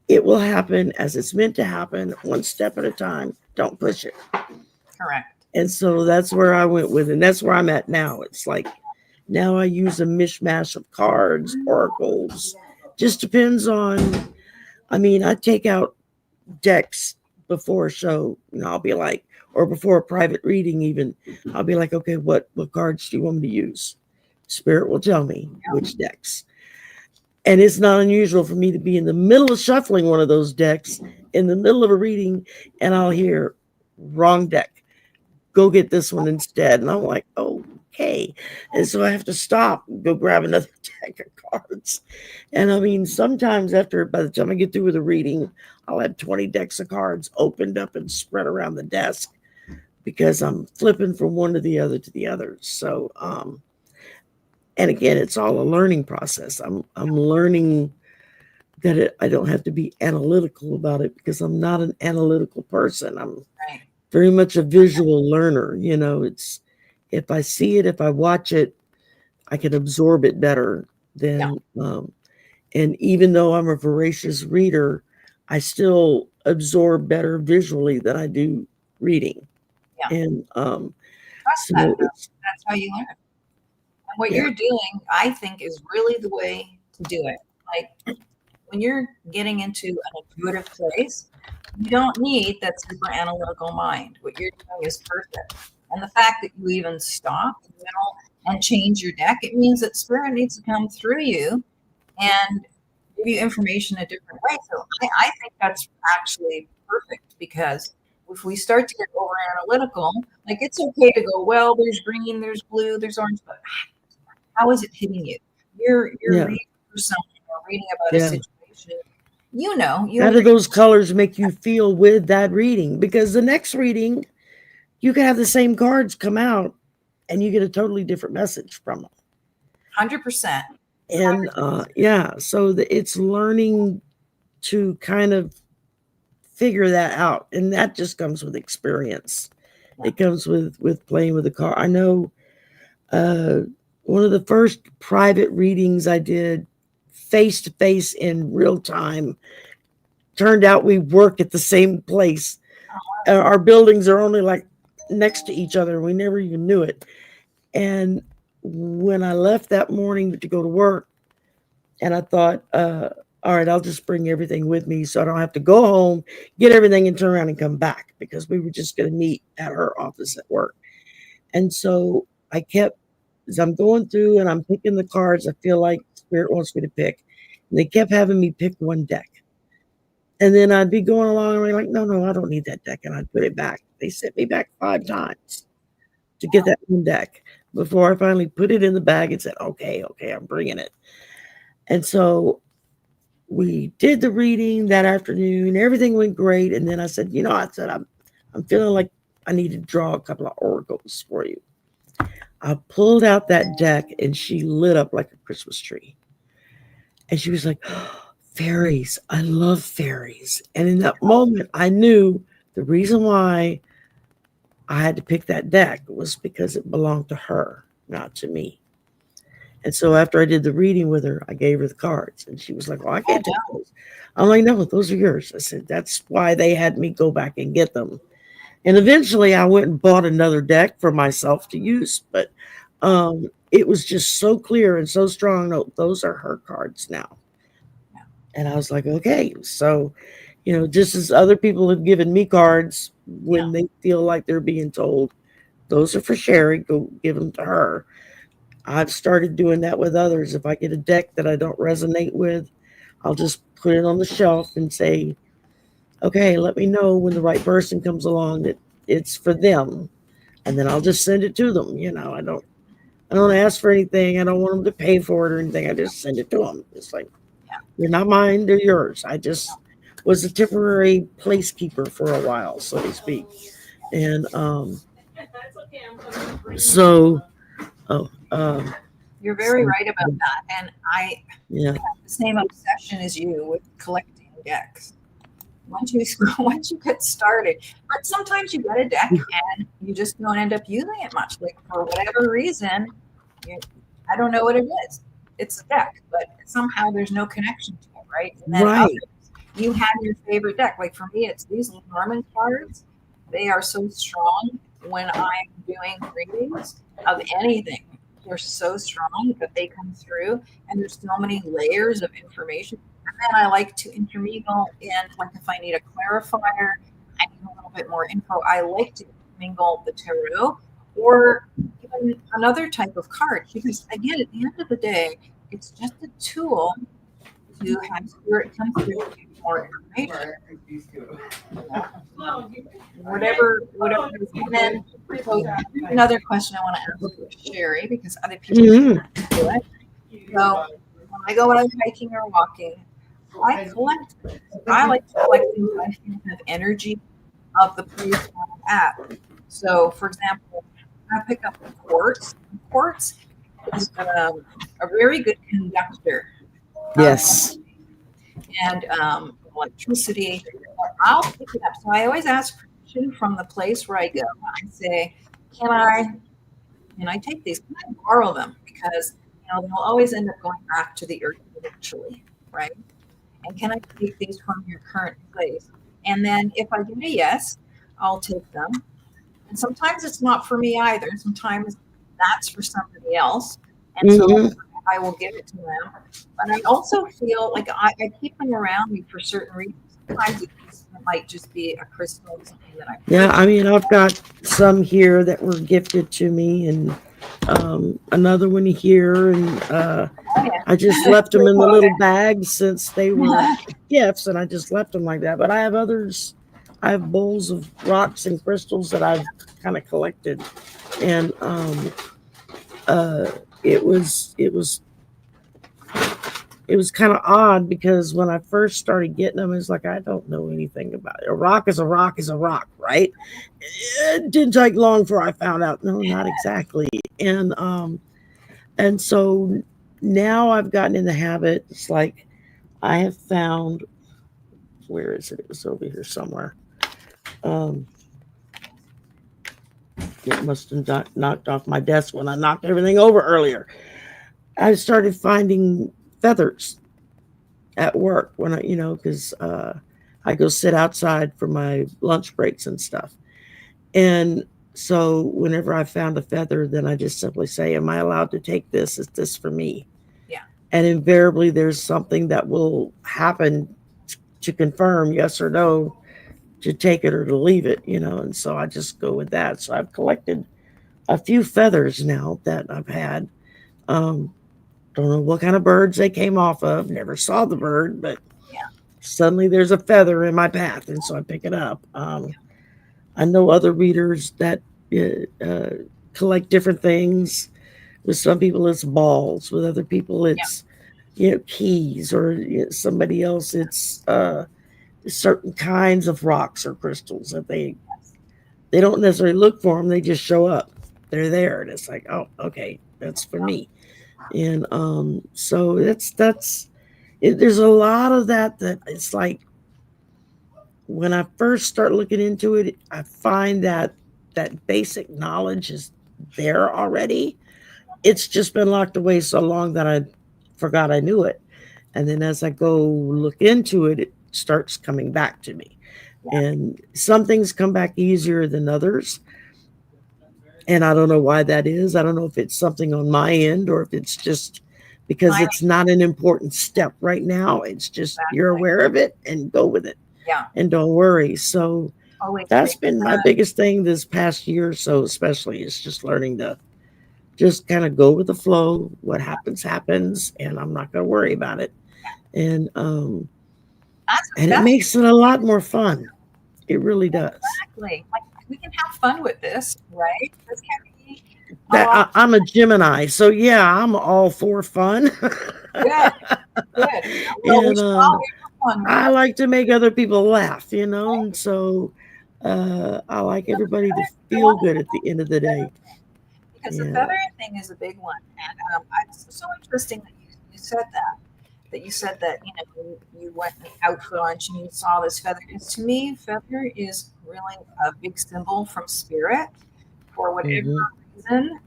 it will happen as it's meant to happen, one step at a time. Don't push it.
Correct.
And so that's where I went with it. And that's where I'm at now. It's like now I use a mishmash of cards, oracles. Just depends on, I take out decks before a show. I'll be like, or before a private reading even, I'll be like, okay, what cards do you want me to use? Spirit will tell me which decks. And it's not unusual for me to be in the middle of shuffling one of those decks in the middle of a reading, and I'll hear wrong deck. Go get this one instead. And I'm like, okay. And so I have to stop and go grab another deck of cards. And sometimes by the time I get through with a reading, I'll have 20 decks of cards opened up and spread around the desk because I'm flipping from one to the other. So, and again, it's all a learning process. I'm learning that I don't have to be analytical about it because I'm not an analytical person. I'm very much a visual learner. It's if I see it, if I watch it, I can absorb it better than. And even though I'm a voracious reader, I still absorb better visually than I do reading. And
that's how you learn. And what you're doing, I think, is really the way to do it. Like when you're getting into an intuitive place, you don't need that super analytical mind. What you're doing is perfect. And the fact that you even stop in the middle and change your deck, it means that spirit needs to come through you and give you information a different way. So I think that's actually perfect, because if we start to get over analytical, like it's okay to go, well, there's green, there's blue, there's orange, but how is it hitting you? You're reading for something or reading about a situation.
How do those colors make you feel with that reading? Because the next reading, you can have the same cards come out and you get a totally different message from them.
100%.
And so it's learning to kind of figure that out. And that just comes with experience. It comes with playing with the card. I know one of the first private readings I did face to face in real time, turned out we work at the same place. Our buildings are only like next to each other. We never even knew it. And when I left that morning to go to work, and I thought, all right, I'll just bring everything with me so I don't have to go home, get everything, and turn around and come back, because we were just going to meet at her office at work. And so I kept as I'm going through and I'm picking the cards, I feel like Spirit wants me to pick. And they kept having me pick one deck. And then I'd be going along and be like, no, I don't need that deck. And I'd put it back. They sent me back 5 times to get that one deck before I finally put it in the bag and said, okay, I'm bringing it. And so we did the reading that afternoon. Everything went great. And then I said, I'm feeling like I need to draw a couple of oracles for you. I pulled out that deck and she lit up like a Christmas tree. And she was like, oh, fairies. I love fairies. And in that moment, I knew the reason why I had to pick that deck was because it belonged to her, not to me. And so after I did the reading with her, I gave her the cards. And she was like, well, I can't take those. I'm like, no, those are yours. I said, that's why they had me go back and get them. And eventually I went and bought another deck for myself to use. But it was just so clear and so strong. No, those are her cards now. And I was like, okay. So, just as other people have given me cards when they feel like they're being told, those are for Sherry, go give them to her. I've started doing that with others. If I get a deck that I don't resonate with, I'll just put it on the shelf and say, okay, let me know when the right person comes along that it's for them. And then I'll just send it to them. I don't ask for anything. I don't want them to pay for it or anything. I just send it to them. It's like, you're not mine, they're yours. I just was a temporary placekeeper for a while, so to speak. And so,
you're very right about that. And I
yeah,
have the same obsession as you with collecting decks. Once you get started, but sometimes you get a deck and you just don't end up using it much. Like for whatever reason, I don't know what it is. It's a deck, but somehow there's no connection to it, right? And then
right.
You have your favorite deck. Like for me, it's these Norman cards. They are so strong when I'm doing readings of anything. They're so strong that they come through, and there's so many layers of information. And then I like to intermingle in, like if I need a clarifier, I need a little bit more info. I like to mingle the tarot or even another type of card because, again, at the end of the day, it's just a tool to have spirit come through and give you more information. Whatever. And then so another question I want to ask Sherry because other people do it. So when I go out hiking or walking, I like to collect things I feel have energy of the place I'm at. So, for example, I pick up quartz. Quartz is a very good conductor.
Yes.
And electricity. I'll pick it up. So I always ask permission from the place where I go. I say, can I take these? Can I borrow them? Because they'll always end up going back to the earth eventually, right? And can I take these from your current place? And then if I get a yes, I'll take them. And sometimes it's not for me either. Sometimes that's for somebody else. And so I will give it to them. But I also feel like I keep them around me for certain reasons. Sometimes it might just be a crystal or something that I
Yeah, I mean, I've got some here that were gifted to me, and another one here, and I just left them in the little bags since they were gifts, and I just left them like that. But I have others. I have bowls of rocks and crystals that I've kind of collected, and it was kind of odd because when I first started getting them, it's like I don't know anything about it. A rock is a rock is a rock, right? It didn't take long before I found out. No, not exactly. And so now I've gotten in the habit. It's like I have found. Where is it? It was over here somewhere. It must have knocked off my desk when I knocked everything over earlier. I started finding feathers at work when because I go sit outside for my lunch breaks and stuff. And so whenever I found a feather, then I just simply say, am I allowed to take this? Is this for me?
Yeah.
And invariably there's something that will happen to confirm yes or no to take it or to leave it, and so I just go with that. So I've collected a few feathers now that I've had. Don't know what kind of birds they came off of. Never saw the bird, but
Yeah.
suddenly there's a feather in my path, and so I pick it up. I know other readers that collect different things. With some people, it's balls. With other people, it's keys, or somebody else, it's certain kinds of rocks or crystals that they don't necessarily look for them. They just show up. They're there, and it's like, oh, okay, that's for me. And so there's a lot of that it's like when I first start looking into it, I find that that basic knowledge is there already. It's just been locked away so long that I forgot I knew it. And then as I go look into it, it starts coming back to me. And some things come back easier than others. And I don't know why that is. I don't know if it's something on my end or if it's just because it's not an important step right now. It's just you're aware of it and go with it.
Yeah.
And don't worry. So that's been my biggest thing this past year or so, especially, is just learning to just kind of go with the flow. What happens, happens, and I'm not going to worry about it. And it makes it a lot more fun. It really does.
Exactly. Like, we can have fun with this, right? This can be.
I'm a Gemini, so yeah, I'm all for fun.
Good. Well,
and I like to make other people laugh, and so I like everybody to feel good at the end of the day.
Because the feather thing is a big one, and it's so interesting that you said that. That you said that you went out for lunch and you saw this feather. Because to me, feather is really a big symbol from spirit for whatever reason.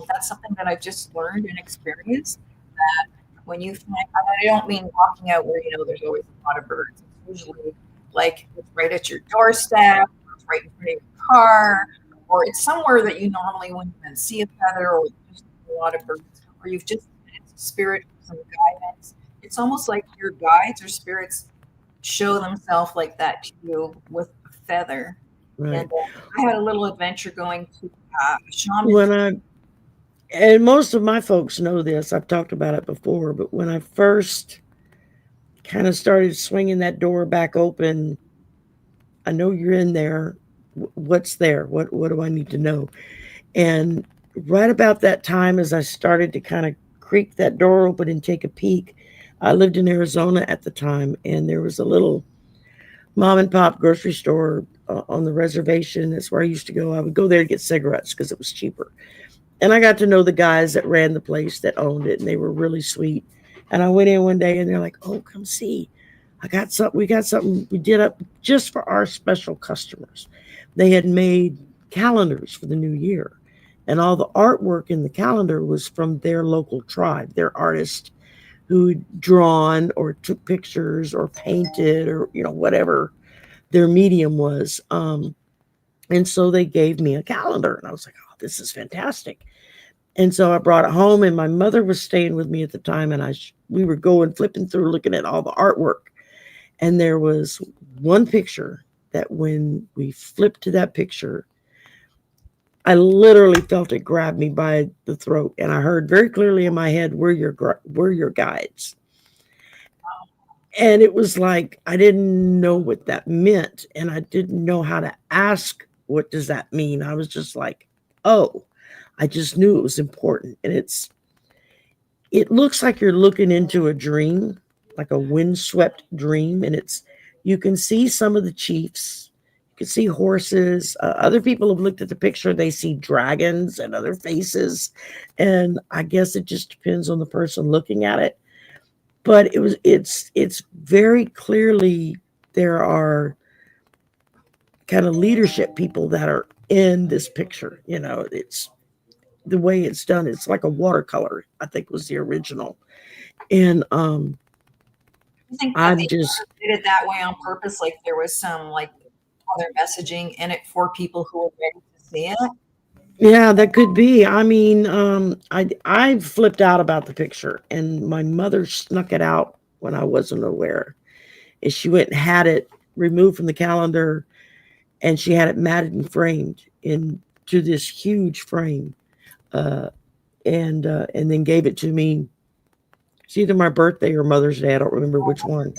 That's something that I've just learned and experienced. That when you find, I don't mean walking out where there's always a lot of birds. It's usually like it's right at your doorstep, or it's right in front of your car, or it's somewhere that you normally wouldn't even see a feather, or just a lot of birds, or you've just spirit some guidance. It's almost like your guides or spirits show themselves like that to you with a feather.
Right.
And I had a little adventure going to shaman.
And most of my folks know this. I've talked about it before, but when I first kind of started swinging that door back open, I know you're in there. What's there? What do I need to know? And right about that time, as I started to kind of creak that door open and take a peek, I lived in Arizona at the time, and there was a little mom and pop grocery store on the reservation. That's where I used to go. I would go there to get cigarettes because it was cheaper. And I got to know the guys that ran the place, that owned it, and they were really sweet. And I went in one day, and they're like, "Oh, come see. We got something we did up just for our special customers." They had made calendars for the new year, and all the artwork in the calendar was from their local tribe, their artist who'd drawn or took pictures or painted or whatever their medium was. And so they gave me a calendar, and I was like, "Oh, this is fantastic." And so I brought it home, and my mother was staying with me at the time, and we were going flipping through looking at all the artwork. And there was one picture that when we flipped to that picture, I literally felt it grab me by the throat, and I heard very clearly in my head, we're your guides. And it was like, I didn't know what that meant, and I didn't know how to ask, what does that mean? I was just like, oh, I just knew it was important. And it looks like you're looking into a dream, like a windswept dream, and you can see some of the chiefs. You can see horses. Other people have looked at the picture. They see dragons and other faces. And I guess it just depends on the person looking at it. But it's very clearly there are kind of leadership people that are in this picture. It's the way it's done. It's like a watercolor, I think was the original. And
I think that they did it that way on purpose, like there was some like other messaging in it for people who were ready to see it.
Yeah, that could be. I mean, I flipped out about the picture, and my mother snuck it out when I wasn't aware. And she went and had it removed from the calendar, and she had it matted and framed in to this huge frame, uh, and then gave it to me. It's either my birthday or Mother's Day. I don't remember which one.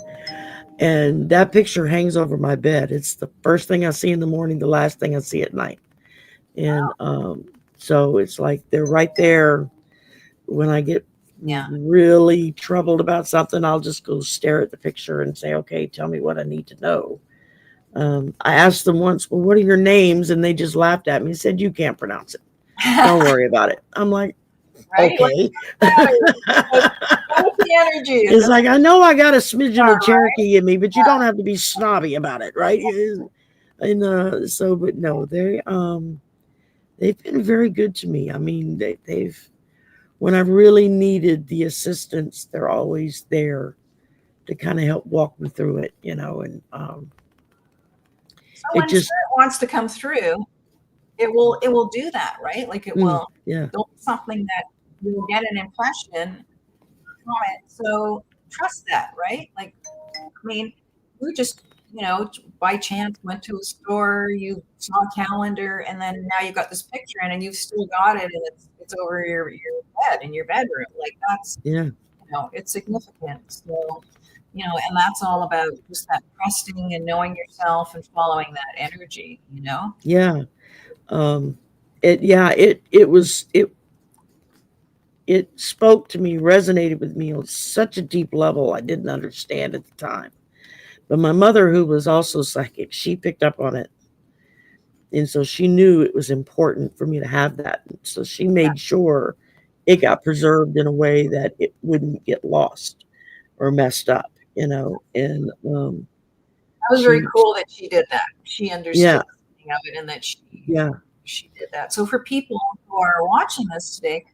And that picture hangs over my bed. It's the first thing I see in the morning, the last thing I see at night. And so it's like they're right there. When I get
Yeah.
really troubled about something, I'll just go stare at the picture and say, okay, tell me what I need to know. I asked them once, well, what are your names? And they just laughed at me and said, you can't pronounce it. Don't worry about it. I'm like,
Right?
okay.
What's the energy?
It's like, I know I got a smidgen of
Right?
Cherokee in me, but you don't have to be snobby about it, right? And so, but no, they've been very good to me. I mean, they've when I've really needed the assistance, they're always there to kind of help walk me through it, you know. And
So
it
when
just,
spirit wants to come through, it will do that, right? Like it will.
yeah,
There'll be something that you'll get an impression from it. So trust that, right? Like, I mean, you just, by chance went to a store, you saw a calendar, and then now you've got this picture in, and you've still got it, and it's over your bed in your bedroom. Like that's,
yeah,
it's significant. So, and that's all about just that trusting and knowing yourself and following that energy,
yeah. Um, it spoke to me, resonated with me on such a deep level I didn't understand at the time. But my mother, who was also psychic, she picked up on it. And so she knew it was important for me to have that. So she made sure it got preserved in a way that it wouldn't get lost or messed up, you know. And
That was very
she,
cool that she did that. She understood
yeah,
the meaning of it and that
yeah,
she did that. So for people who are watching this today,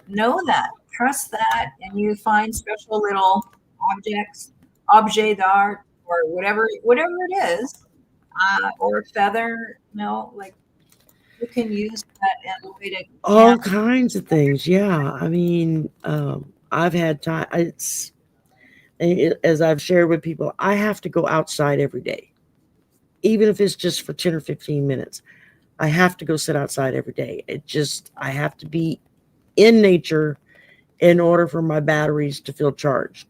know that, trust that, and you find special little objects, objet d'art, or whatever it is, or a feather, like you can use that as a way to
all
channel.
kinds of things. Yeah. I mean, I've had time. As I've shared with people, I have to go outside every day, even if it's just for 10 or 15 minutes. I have to go sit outside every day. I have to be in nature in order for my batteries to feel charged.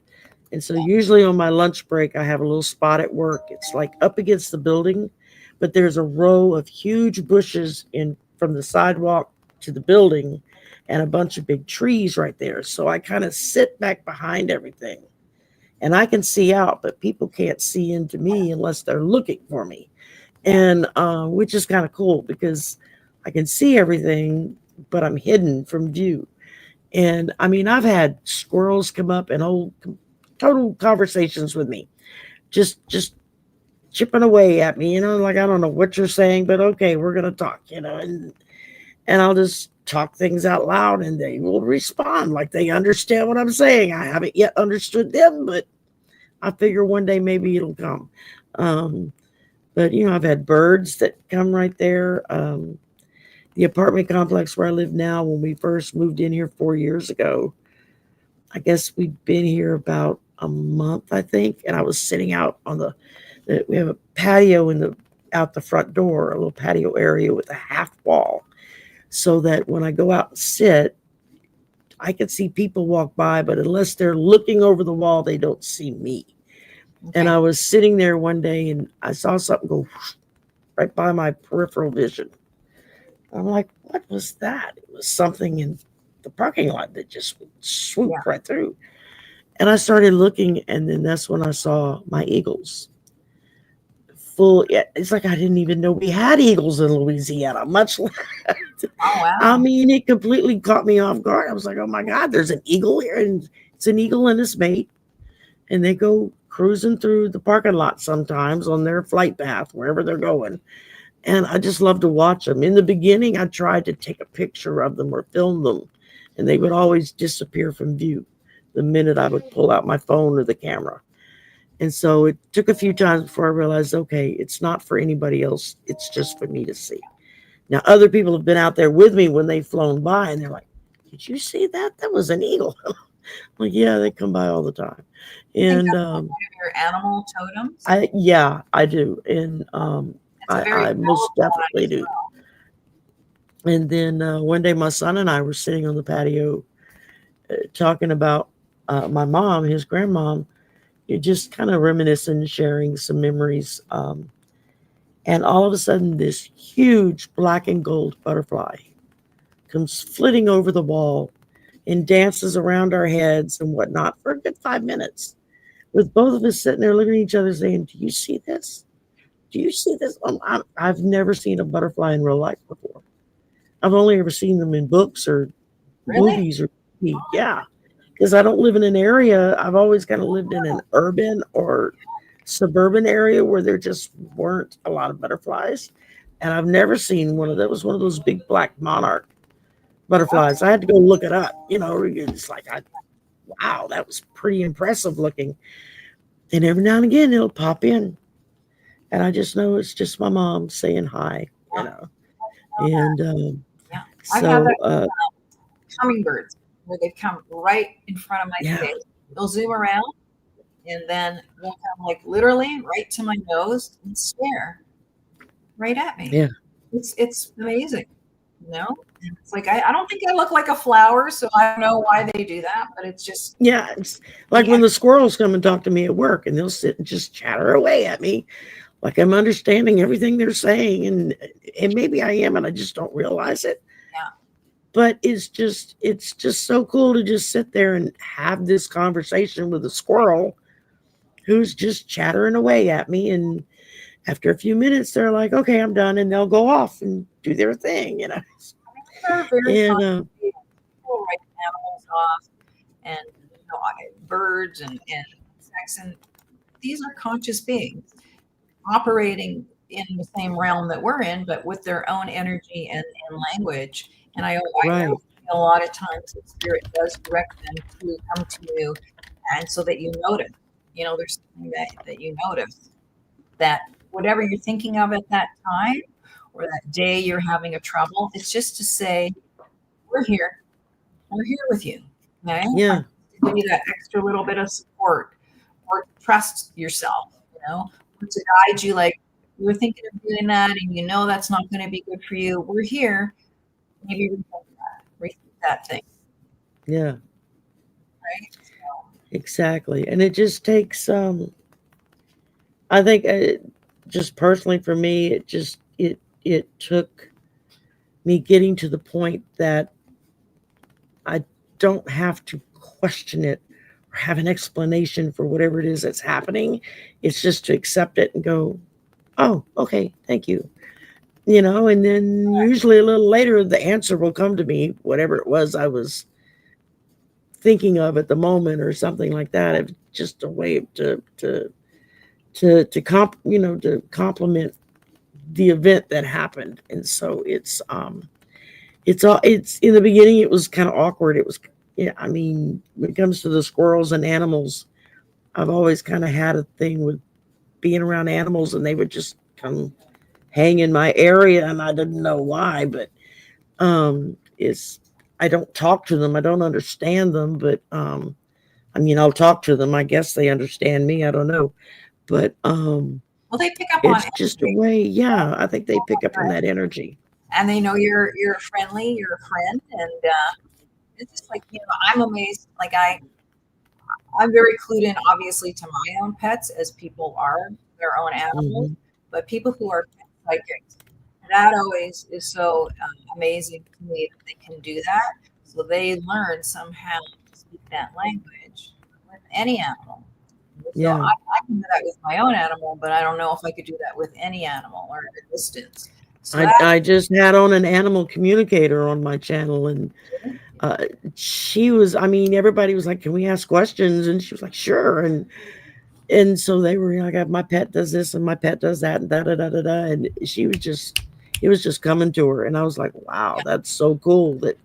And so usually on my lunch break, I have a little spot at work. It's like up against the building, but there's a row of huge bushes in from the sidewalk to the building and a bunch of big trees right there. So I kind of sit back behind everything and I can see out, but people can't see into me unless they're looking for me. And which is kind of cool because I can see everything, but I'm hidden from view. And I mean, I've had squirrels come up and hold total conversations with me, just chipping away at me, you know, like I don't know what you're saying, but okay, we're gonna talk, you know, and I'll just talk things out loud, and they will respond like they understand what I'm saying. I haven't yet understood them, but I figure one day maybe it'll come. Um, but you know, I've had birds that come right there. The apartment complex where I live now, when we first moved in here 4 years ago, I guess we'd been here about a month, I think, and I was sitting out on we have a patio in the out the front door, a little patio area with a half wall, so that when I go out and sit, I can see people walk by, but unless they're looking over the wall, they don't see me. And
Okay.
I was sitting there one day and I saw something go right by my peripheral vision. I'm like, what was that? It was something in the parking lot that just
Yeah.
swooped right through. And I started looking, and then that's when I saw my eagles. Full, yeah, it's like I didn't even know we had eagles in Louisiana, much less.
Oh
I
wow.
mean, it completely caught me off guard. I was like, oh my God, there's an eagle here. And it's an eagle and its mate. And they go cruising through the parking lot sometimes on their flight path, wherever they're going. And I just love to watch them. In the beginning, I tried to take a picture of them or film them, and they would always disappear from view the minute I would pull out my phone or the camera. And so it took a few times before I realized, okay, it's not for anybody else. It's just for me to see. Now, other people have been out there with me when they've flown by, and they're like, did you see that? That was an eagle. I'm like, yeah, they come by all the time.
I think
And
that's one of your animal totems.
I, yeah, I do. And
It's a very
I most
powerful one
definitely
as
do.
well.
And then one day, my son and I were sitting on the patio talking about my mom, his grandmom, just kind of reminiscing, sharing some memories. And all of a sudden, this huge black and gold butterfly comes flitting over the wall and dances around our heads and whatnot for a good 5 minutes, with both of us sitting there looking at each other saying, "Do you see this? Do you see this?" I've never seen a butterfly in real life before. I've only ever seen them in books or
Really?
movies or TV. Yeah, because I don't live in an area. I've always kind of lived in an urban or suburban area where there just weren't a lot of butterflies. And I've never seen one of those, one of those big black monarch butterflies. I had to go look it up. It's like, wow, that was pretty impressive looking. And every now and again, it'll pop in. And I just know it's just my mom saying hi, you
Yeah.
know. And
Yeah. I've had
so,
that hummingbirds where they come right in front of my
yeah,
face. They'll zoom around and then they'll come like literally right to my nose and stare right at me.
yeah.
It's amazing, you know? And it's like I don't think I look like a flower, so I don't know why they do that, but it's just
Yeah, it's like
yeah,
when the squirrels come and talk to me at work and they'll sit and just chatter away at me like I'm understanding everything they're saying, and maybe I am and I just don't realize it.
yeah,
But it's just so cool to just sit there and have this conversation with a squirrel who's just chattering away at me, and after a few minutes they're like, "Okay, I'm done," and they'll go off and do their thing.
they're very
And
conscious people write animals off and birds and insects, and these are conscious beings operating in the same realm that we're in, but with their own energy and language. And I know
right,
a lot of times the spirit does direct them to come to you, and so that you notice, there's something that you notice that whatever you're thinking of at that time or that day you're having a trouble, it's just to say, we're here, we're here with you. Okay.
yeah,
To give you that extra little bit of support or trust yourself, or to guide you like you were thinking of doing that and that's not going to be good for you. We're here. Maybe rethink that thing,
yeah,
right? So,
exactly. And it just takes I think just personally for me, it took me getting to the point that I don't have to question it or have an explanation for whatever it is that's happening. It's just to accept it and go, "Oh, okay, thank you." And then usually a little later the answer will come to me, whatever it was I was thinking of at the moment or something like that. It's just a way to compliment the event that happened. And so it's in the beginning it was kind of awkward. It was, yeah, I mean, when it comes to the squirrels and animals, I've always kind of had a thing with being around animals, and they would just come hang in my area and I didn't know why. But it's I don't talk to them, I don't understand them, but I mean, I'll talk to them, I guess they understand me, I don't know. But
well, they pick up on
it's just a
energy,
way, yeah, I think they pick up on that energy.
and they know you're friendly, you're a friend, and it's just like I'm amazed. Like I'm very clued in, obviously, to my own pets as people are their own animals,
Hmm.
but people who are pet psychics, that always is so amazing to me that they can do that. So they learn somehow to speak that language with any animal. So
Yeah,
I can do that with my own animal, but I don't know if I could do that with any animal or at a distance. So
I
that
I just had on an animal communicator on my channel, and uh, she was. I mean, everybody was like, "Can we ask questions?" And she was like, "Sure." And so they were like, "My pet does this, and my pet does that, and da da da da da." And she was just, it was just coming to her, and I was like, "Wow,
yeah,
that's so cool that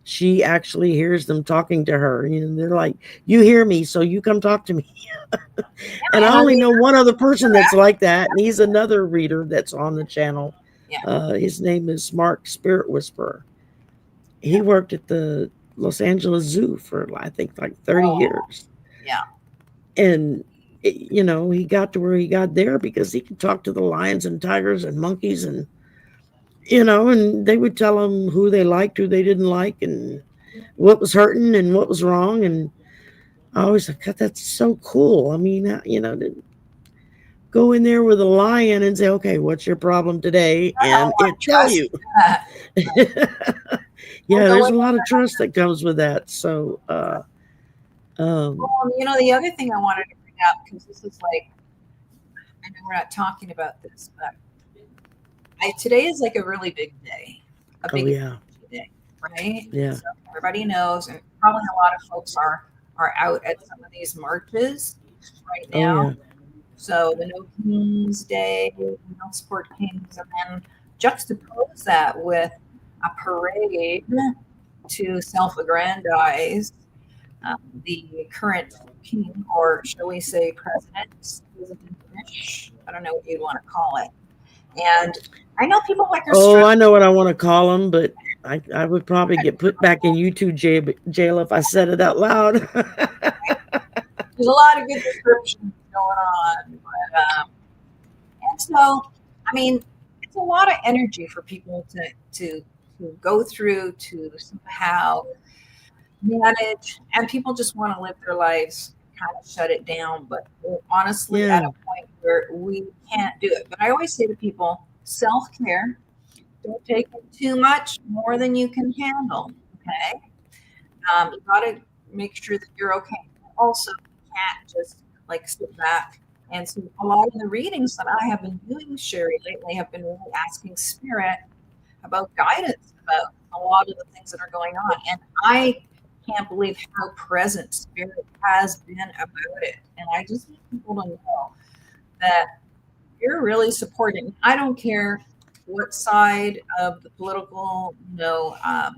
she actually hears them talking to her." They're like, "You hear me, so you come talk to me." And I
and I
only
mean,
know one other person that's like that, and he's another reader that's on the channel.
yeah,
His name is Mark Spirit Whisperer. He
yeah,
worked at the Los Angeles Zoo for I think like 30
oh,
years,
yeah,
and he got to where he got there because he could talk to the lions and tigers and monkeys, and and they would tell them who they liked, who they didn't like, and what was hurting and what was wrong. And I always like, God, that's so cool. I mean, to go in there with a lion and say, okay, what's your problem today?
Oh,
And
I
it tell
trust
you.
that. We'll
Yeah,
go
there's
in.
a lot of trust that comes with that. So,
The other thing I wanted to bring up, because this is like, I know we're not talking about this, but today is like a really big day, a
oh
big
yeah,
energy day, right?
yeah,
So everybody knows, and probably a lot of folks are out at some of these marches right
oh
now.
yeah,
So the No Kings Day, we don't support kings, and then juxtapose that with a parade to self-aggrandize the current king, or shall we say president-ish. I don't know what you'd want to call it. And I know people like are
oh,
struggling.
I know what I want to call them, but I would probably get put back in YouTube jail if I said it out loud.
There's a lot of good descriptions going on, but and so I mean, it's a lot of energy for people to go through, to somehow manage, and people just want to live their lives, kind of shut it down, but we're honestly at
Yeah,
a point where we can't do it. But I always say to people, self-care, don't take it too much, more than you can handle. Okay. You got to make sure that you're okay. Also, you can't just like sit back. And so, a lot of the readings that I have been doing, Sherry, lately have been really asking spirit about guidance about a lot of the things that are going on. And I can't believe how present spirit has been about it. And I just need people to know that you're really supporting. I don't care what side of the political, divide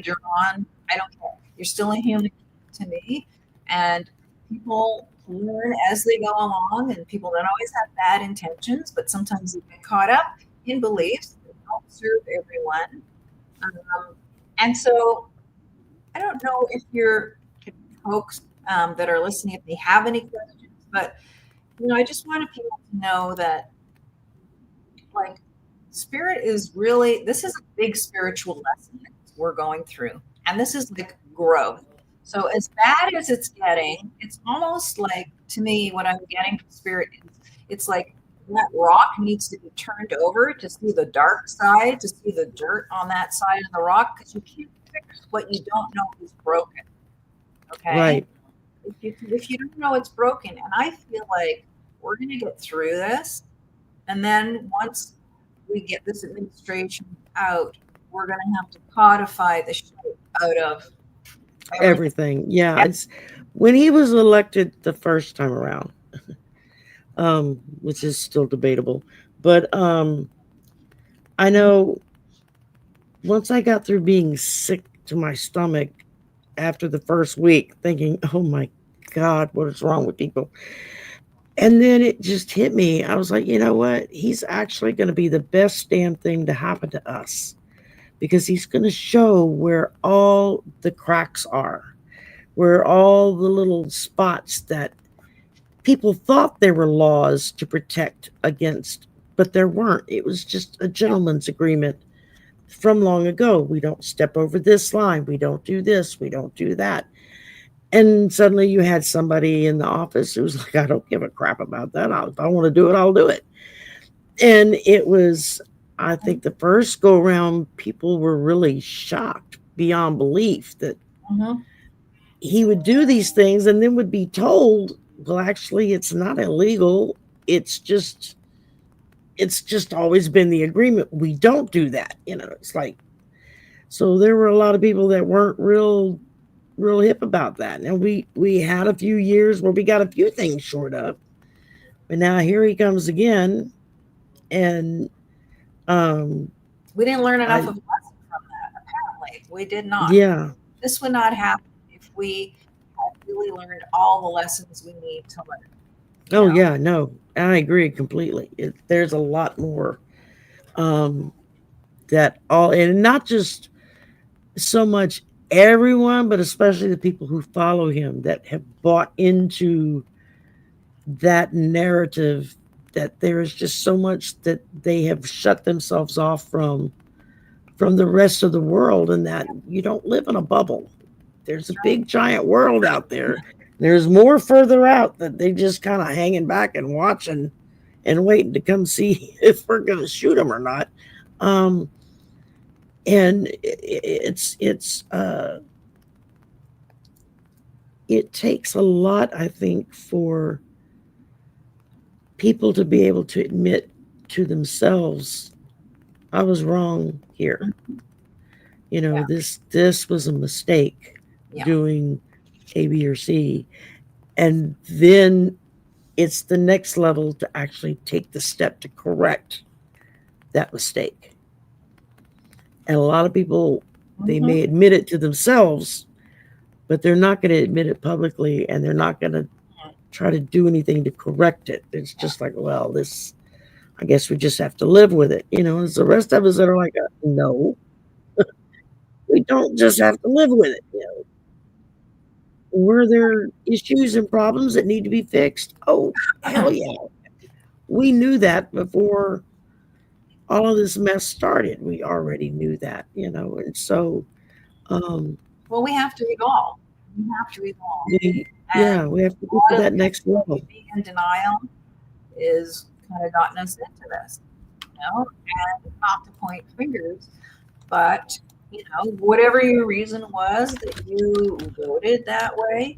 you're on. I don't care. You're still a human to me, and people learn as they go along. And people don't always have bad intentions, but sometimes they get caught up in beliefs that don't serve everyone. And so, I don't know if folks that are listening, if they have any questions, but I just wanted people to know that like spirit is really, this is a big spiritual lesson that we're going through, and this is like growth. So as bad as it's getting, it's almost like, to me, what I'm getting from spirit is, it's like that rock needs to be turned over to see the dark side, to see the dirt on that side of the rock, because you can't fix what you don't know is broken. Okay.
right.
If you don't know it's broken, and I feel like we're going to get through this, and then once we get this administration out, we're going to have to codify the shit out of everything.
Everything. Yeah,
Yeah.
it's when he was elected the first time around, which is still debatable. But I know once I got through being sick to my stomach after the first week, thinking, "Oh my God, what is wrong with people?" And then it just hit me. I was like, you know what? He's actually going to be the best damn thing to happen to us because he's going to show where all the cracks are, where all the little spots that people thought there were laws to protect against, but there weren't. It was just a gentleman's agreement from long ago. We don't step over this line. We don't do this. We don't do that. And suddenly you had somebody in the office who was like, I don't give a crap about that. If I want to do it, I'll do it. And it was, I think the first go around, people were really shocked beyond belief that
Mhm.
he would do these things and then would be told, well, actually, it's not illegal. It's just, it's just always been the agreement. We don't do that. It's like, so there were a lot of people that weren't real hip about that. And we had a few years where we got a few things short of, but now here he comes again, and um,
We didn't learn enough
I
of a lesson from that. Apparently, we did not.
yeah,
This would not happen if we had really learned all the lessons we need to learn. You
oh
know,
yeah, no, I agree completely. There's a lot more um, that all, and not just so much everyone, but especially the people who follow him that have bought into that narrative that there is just so much that they have shut themselves off from from the rest of the world, and that you don't live in a bubble. There's a big giant world out there. There's more further out that they just kind of hanging back and watching and waiting to come see if we're going to shoot them or not. Um, and it takes a lot, I think, for people to be able to admit to themselves, I was wrong here. You know,
Yeah.
this was a mistake
Yeah.
doing A, B, or C. And then it's the next level to actually take the step to correct that mistake. And a lot of people, they
Mhm.
may admit it to themselves, but they're not going to admit it publicly, and they're not going to try to do anything to correct it. It's just like, well, this, I guess we just have to live with it. You know, it's the rest of us that are like, no, we don't just have to live with it. You know, were there issues and problems that need to be fixed? Oh, hell yeah. We knew that before all of this mess started. We already knew that, you know, and so um,
Well, we have to evolve. We have to evolve.
we,
And
yeah, we have to
a
get to
lot of
that next level.
being in denial is kind of gotten us into this, you know, and not to point fingers, but you know, whatever your reason was that you voted that way,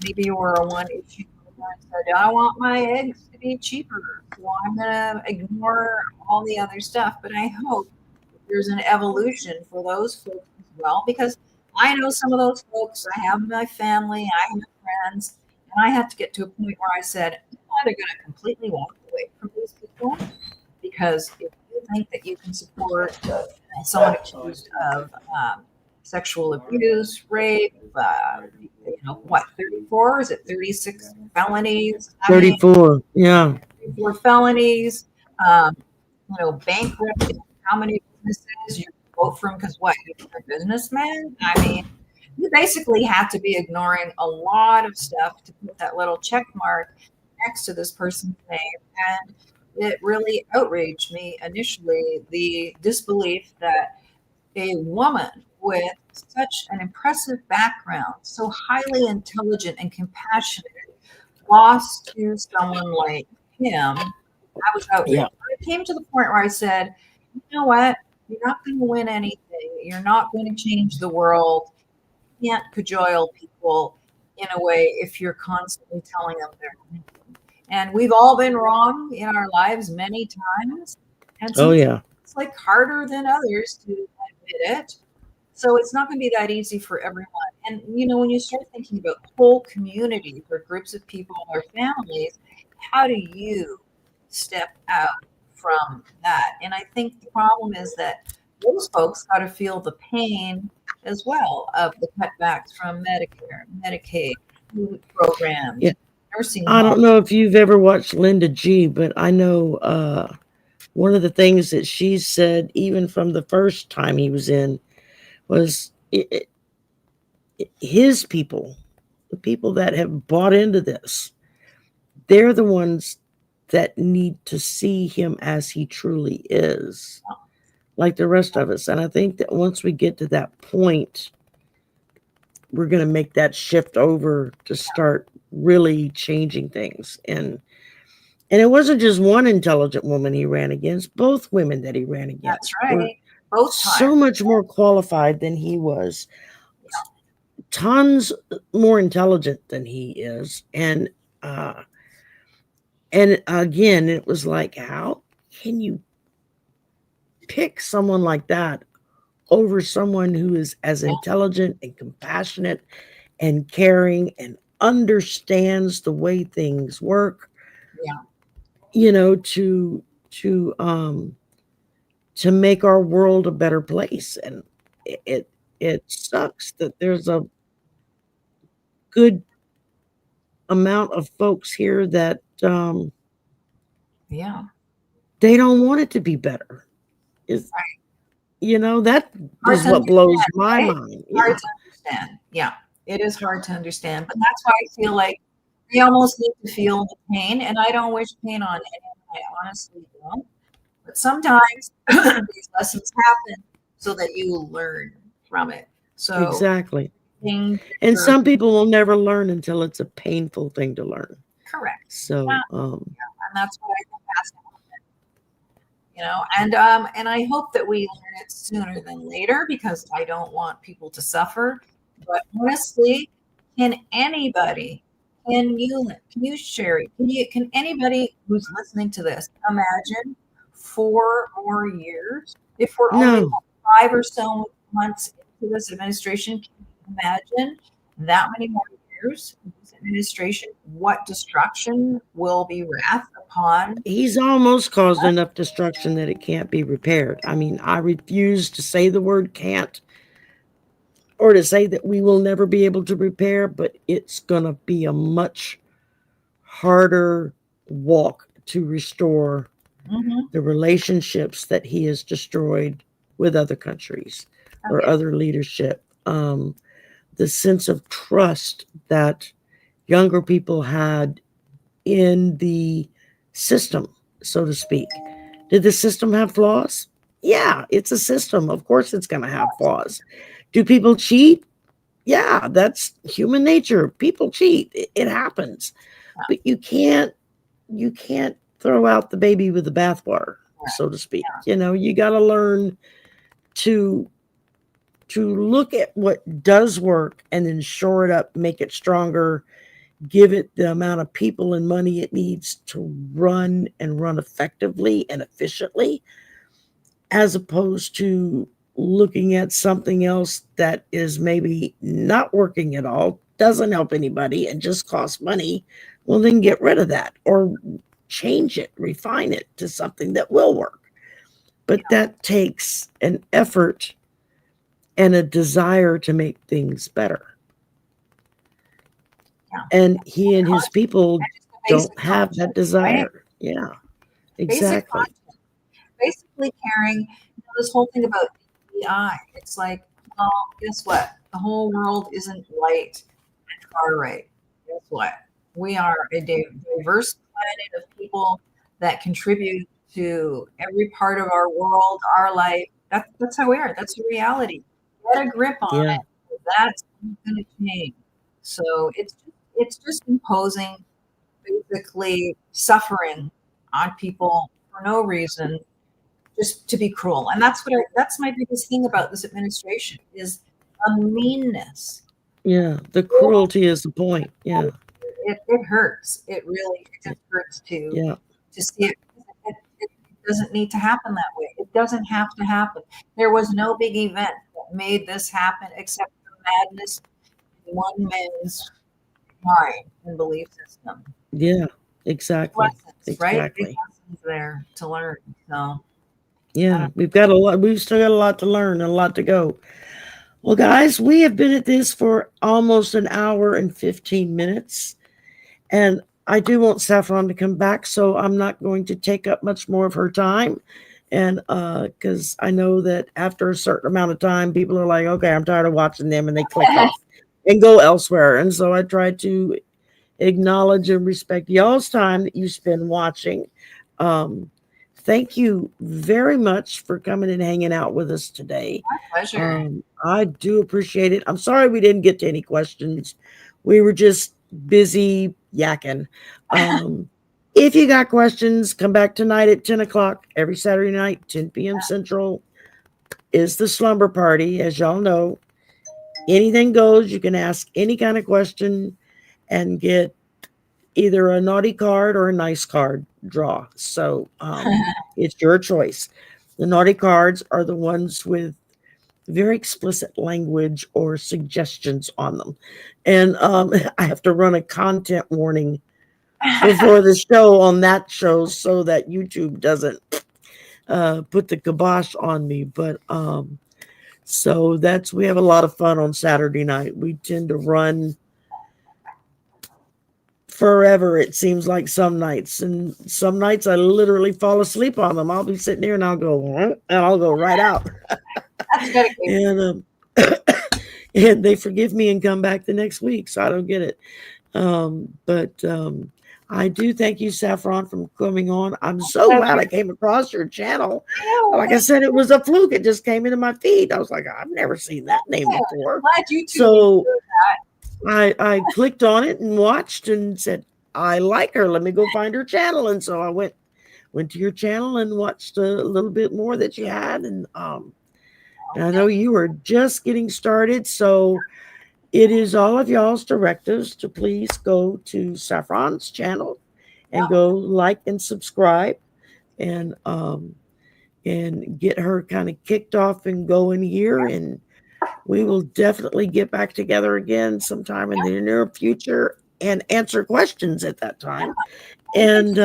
maybe you were a one issue and said, I want my eggs to be cheaper, so I'm gonna ignore all the other stuff. But I hope there's an evolution for those folks as well, because I know some of those folks. I have my family, I have friends, and I had to get to a point where I said, I'm either going to completely walk away from these people, because if you think that you can support someone accused of sexual abuse, rape, you know, what, 34? Is it 36 felonies? I mean,
34. Yeah.
34 felonies, um, you know, bankrupting how many businesses you vote from because what, you're a businessman? I mean, you basically have to be ignoring a lot of stuff to put that little check mark next to this person's name. And it really outraged me initially, the disbelief that a woman with such an impressive background, so highly intelligent and compassionate, lost to someone like him. I was outraged.
Yeah.
But it came to the point where I said, you know what? You're not going to win anything. You're not going to change the world. You can't cajole people in a way if you're constantly telling them they're wrong. And we've all been wrong in our lives many times. And
Oh,
sometimes
yeah.
it's like harder than others to admit it. So it's not going to be that easy for everyone. And you know, when you start thinking about whole communities or groups of people or families, how do you step out from that? And I think the problem is that those folks got to feel the pain as well of the cutbacks from Medicare, Medicaid, food programs,
Yeah.
nursing
I
homes.
don't know if you've ever watched Linda G, but I know one of the things that she said, even from the first time he was in, was his people, the people that have bought into this, they're the ones that need to see him as he truly is, like the rest of us. And I think that once we get to that point, we're going to make that shift over to start really changing things. And it wasn't just one intelligent woman he ran against, both women that he ran
That's
against were
right. Both
so
times.
much more qualified than he was,
Yeah.
tons more intelligent than he is. Uh and again, it was like, how can you pick someone like that over someone who is as
Yeah.
intelligent and compassionate and caring and understands the way things work,
Yeah.
you know, to to make our world a better place. And it sucks that there's a good amount of folks here that
Yeah.
they don't want it to be better. Is,
Right.
you know, that
Hard
is
to
what blows
understand,
my
right?
mind.
Hard
Yeah.
to understand. Yeah, it is hard to understand, but that's why I feel like they almost need to feel the pain, and I don't wish pain on anyone. I honestly don't. But sometimes these lessons happen so that you learn from it. So
Exactly.
things
And
are
some people will never learn until it's a painful thing to learn.
correct.
So,
And that's what I think has to and I hope that we learn it sooner than later, because I don't want people to suffer. But honestly, can anybody, can you share it? Can anybody who's listening to this imagine 4 more years? If we're only
no,
5 or so months into this administration, can you imagine that many more years of this administration? What destruction will be wrath upon?
he's almost caused enough destruction that it can't be repaired. I mean, I refuse to say the word can't or to say that we will never be able to repair, but it's going to be a much harder walk to restore
Mm-hmm.
the relationships that he has destroyed with other countries or
Okay.
other leadership. The sense of trust that younger people had in the system, so to speak. Did the system have flaws? Yeah, it's a system. Of course, it's going to have flaws. Do people cheat? Yeah, that's human nature. People cheat. It happens. But you can't throw out the baby with the bathwater, so to speak. You know, you got to learn to look at what does work and then shore it up, make it stronger, give it the amount of people and money it needs to run and run effectively and efficiently, as opposed to looking at something else that is maybe not working at all, doesn't help anybody, and just costs money. Well, then get rid of that or change it, refine it to something that will work. But that takes an effort and a desire to make things better.
Yeah.
And he and his people don't have that
Right?
desire. Yeah, exactly.
Basically caring, this whole thing about DEI. It's like, well, guess what? The whole world isn't white and far right. Guess what? We are a diverse planet of people that contribute to every part of our world, our life. That's how we are. That's the reality. Get a grip on
Yeah.
it. That's going to change. So it's just imposing basically suffering on people for no reason, just to be cruel. And that's my biggest thing about this administration is a meanness.
Yeah. The cruelty is the point. Yeah.
It hurts. It just hurts
Yeah.
to see it. It doesn't need to happen that way. It doesn't have to happen. There was no big event that made this happen except the madness in one man's mind and belief system.
Yeah. Exactly.
Lessons, right? Big
Exactly.
lessons there to learn. So
Yeah. We've got a lot. We've still got a lot to learn and a lot to go. Well, guys, we have been at this for almost an hour and 15 minutes. And I do want Saffron to come back, so I'm not going to take up much more of her time. And because I know that after a certain amount of time, people are like, okay, I'm tired of watching them, and they click off and go elsewhere. And so I try to acknowledge and respect y'all's time that you spend watching. Thank you very much for coming and hanging out with us today.
my pleasure.
I do appreciate it. I'm sorry we didn't get to any questions. We were just busy yakking. If you got questions, come back tonight at 10 o'clock every Saturday night, 10 p.m. Central is the slumber party. As y'all know, anything goes. You can ask any kind of question and get either a naughty card or a nice card draw. So it's your choice. The naughty cards are the ones with very explicit language or suggestions on them. And I have to run a content warning before the show on that show so that YouTube doesn't put the kibosh on me. But so we have a lot of fun on Saturday night. We tend to run forever, it seems like some nights. And some nights I literally fall asleep on them. I'll be sitting here and I'll go right out.
That's dedication.
And and they forgive me and come back the next week, so I don't get it. But I do thank you, Saffron, for coming on. I'm so glad I came across your channel. Like I said, it was a fluke. It just came into my feed. I was like, I've never seen that name before.
Glad you two
So
that.
I clicked on it and watched and said, I like her. Let me go find her channel. And so I went to your channel and watched a little bit more that you had. And I know you were just getting started. So it is all of y'all's directives to please go to Saffron's channel and go like and subscribe and get her kind of kicked off and going here. And we will definitely get back together again sometime in the near future and answer questions at that time. And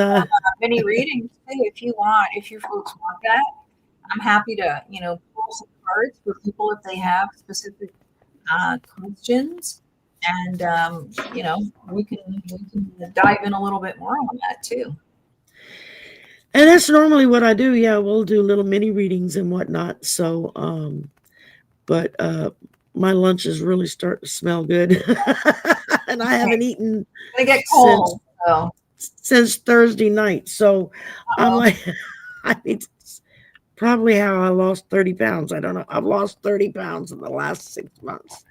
mini readings too, if you folks want that. I'm happy to, pull some cards for people if they have specific questions, and we can dive in a little bit more on that too.
And that's normally what I do. Yeah, we'll do little mini readings and whatnot. So, but my lunch is really starting to smell good, and I haven't eaten
cold,
since Thursday night. So I'm like, I need to, probably how I lost 30 pounds. I don't know. I've lost 30 pounds in the last 6 months.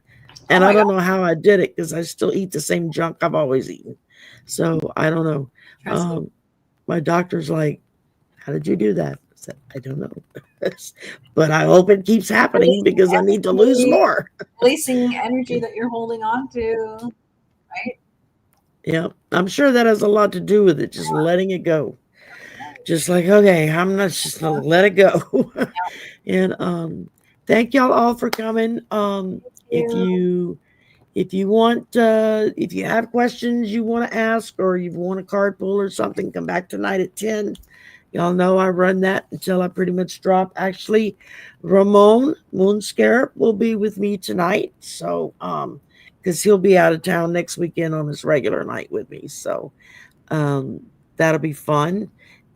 And I don't know how I did it because I still eat the same junk I've always eaten. So I don't know. My doctor's like, how did you do that? I said, I don't know. But I hope it keeps happening because I need to lose more.
Releasing energy that you're holding on to, right?
Yeah, I'm sure that has a lot to do with it, just letting it go. Just like, okay, I'm not just gonna let it go. And thank y'all all for coming. If you want, if you have questions you want to ask, or you want a card pull or something, come back tonight at 10. Y'all know I run that until I pretty much drop. Actually, Ramon Moonscarab will be with me tonight. So, because he'll be out of town next weekend on his regular night with me. So, that'll be fun.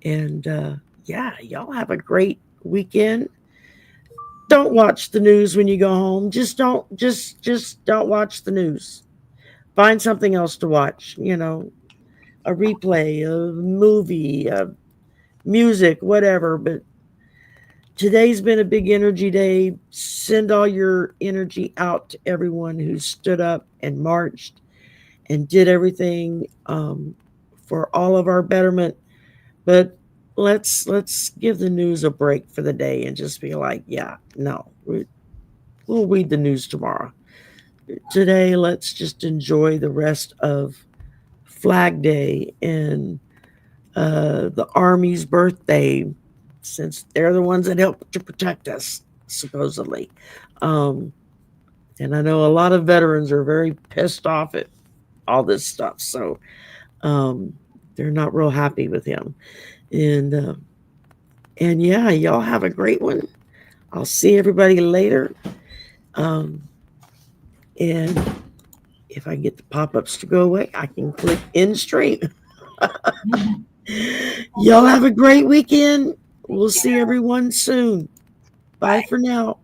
And yeah, y'all have a great weekend. Don't watch the news when you go home. Just don't watch the news. Find something else to watch, a replay, a movie, music, whatever. But today's been a big energy day. Send all your energy out to everyone who stood up and marched and did everything for all of our betterment. But let's give the news a break for the day and just be like, yeah, no, we'll read the news tomorrow. Today, let's just enjoy the rest of Flag Day and the Army's birthday, since they're the ones that help to protect us, supposedly. And I know a lot of veterans are very pissed off at all this stuff, so they're not real happy with him. And yeah, y'all have a great one. I'll see everybody later. And if I get the pop-ups to go away, I can click end stream. Y'all have a great weekend. We'll see everyone soon. Bye for now.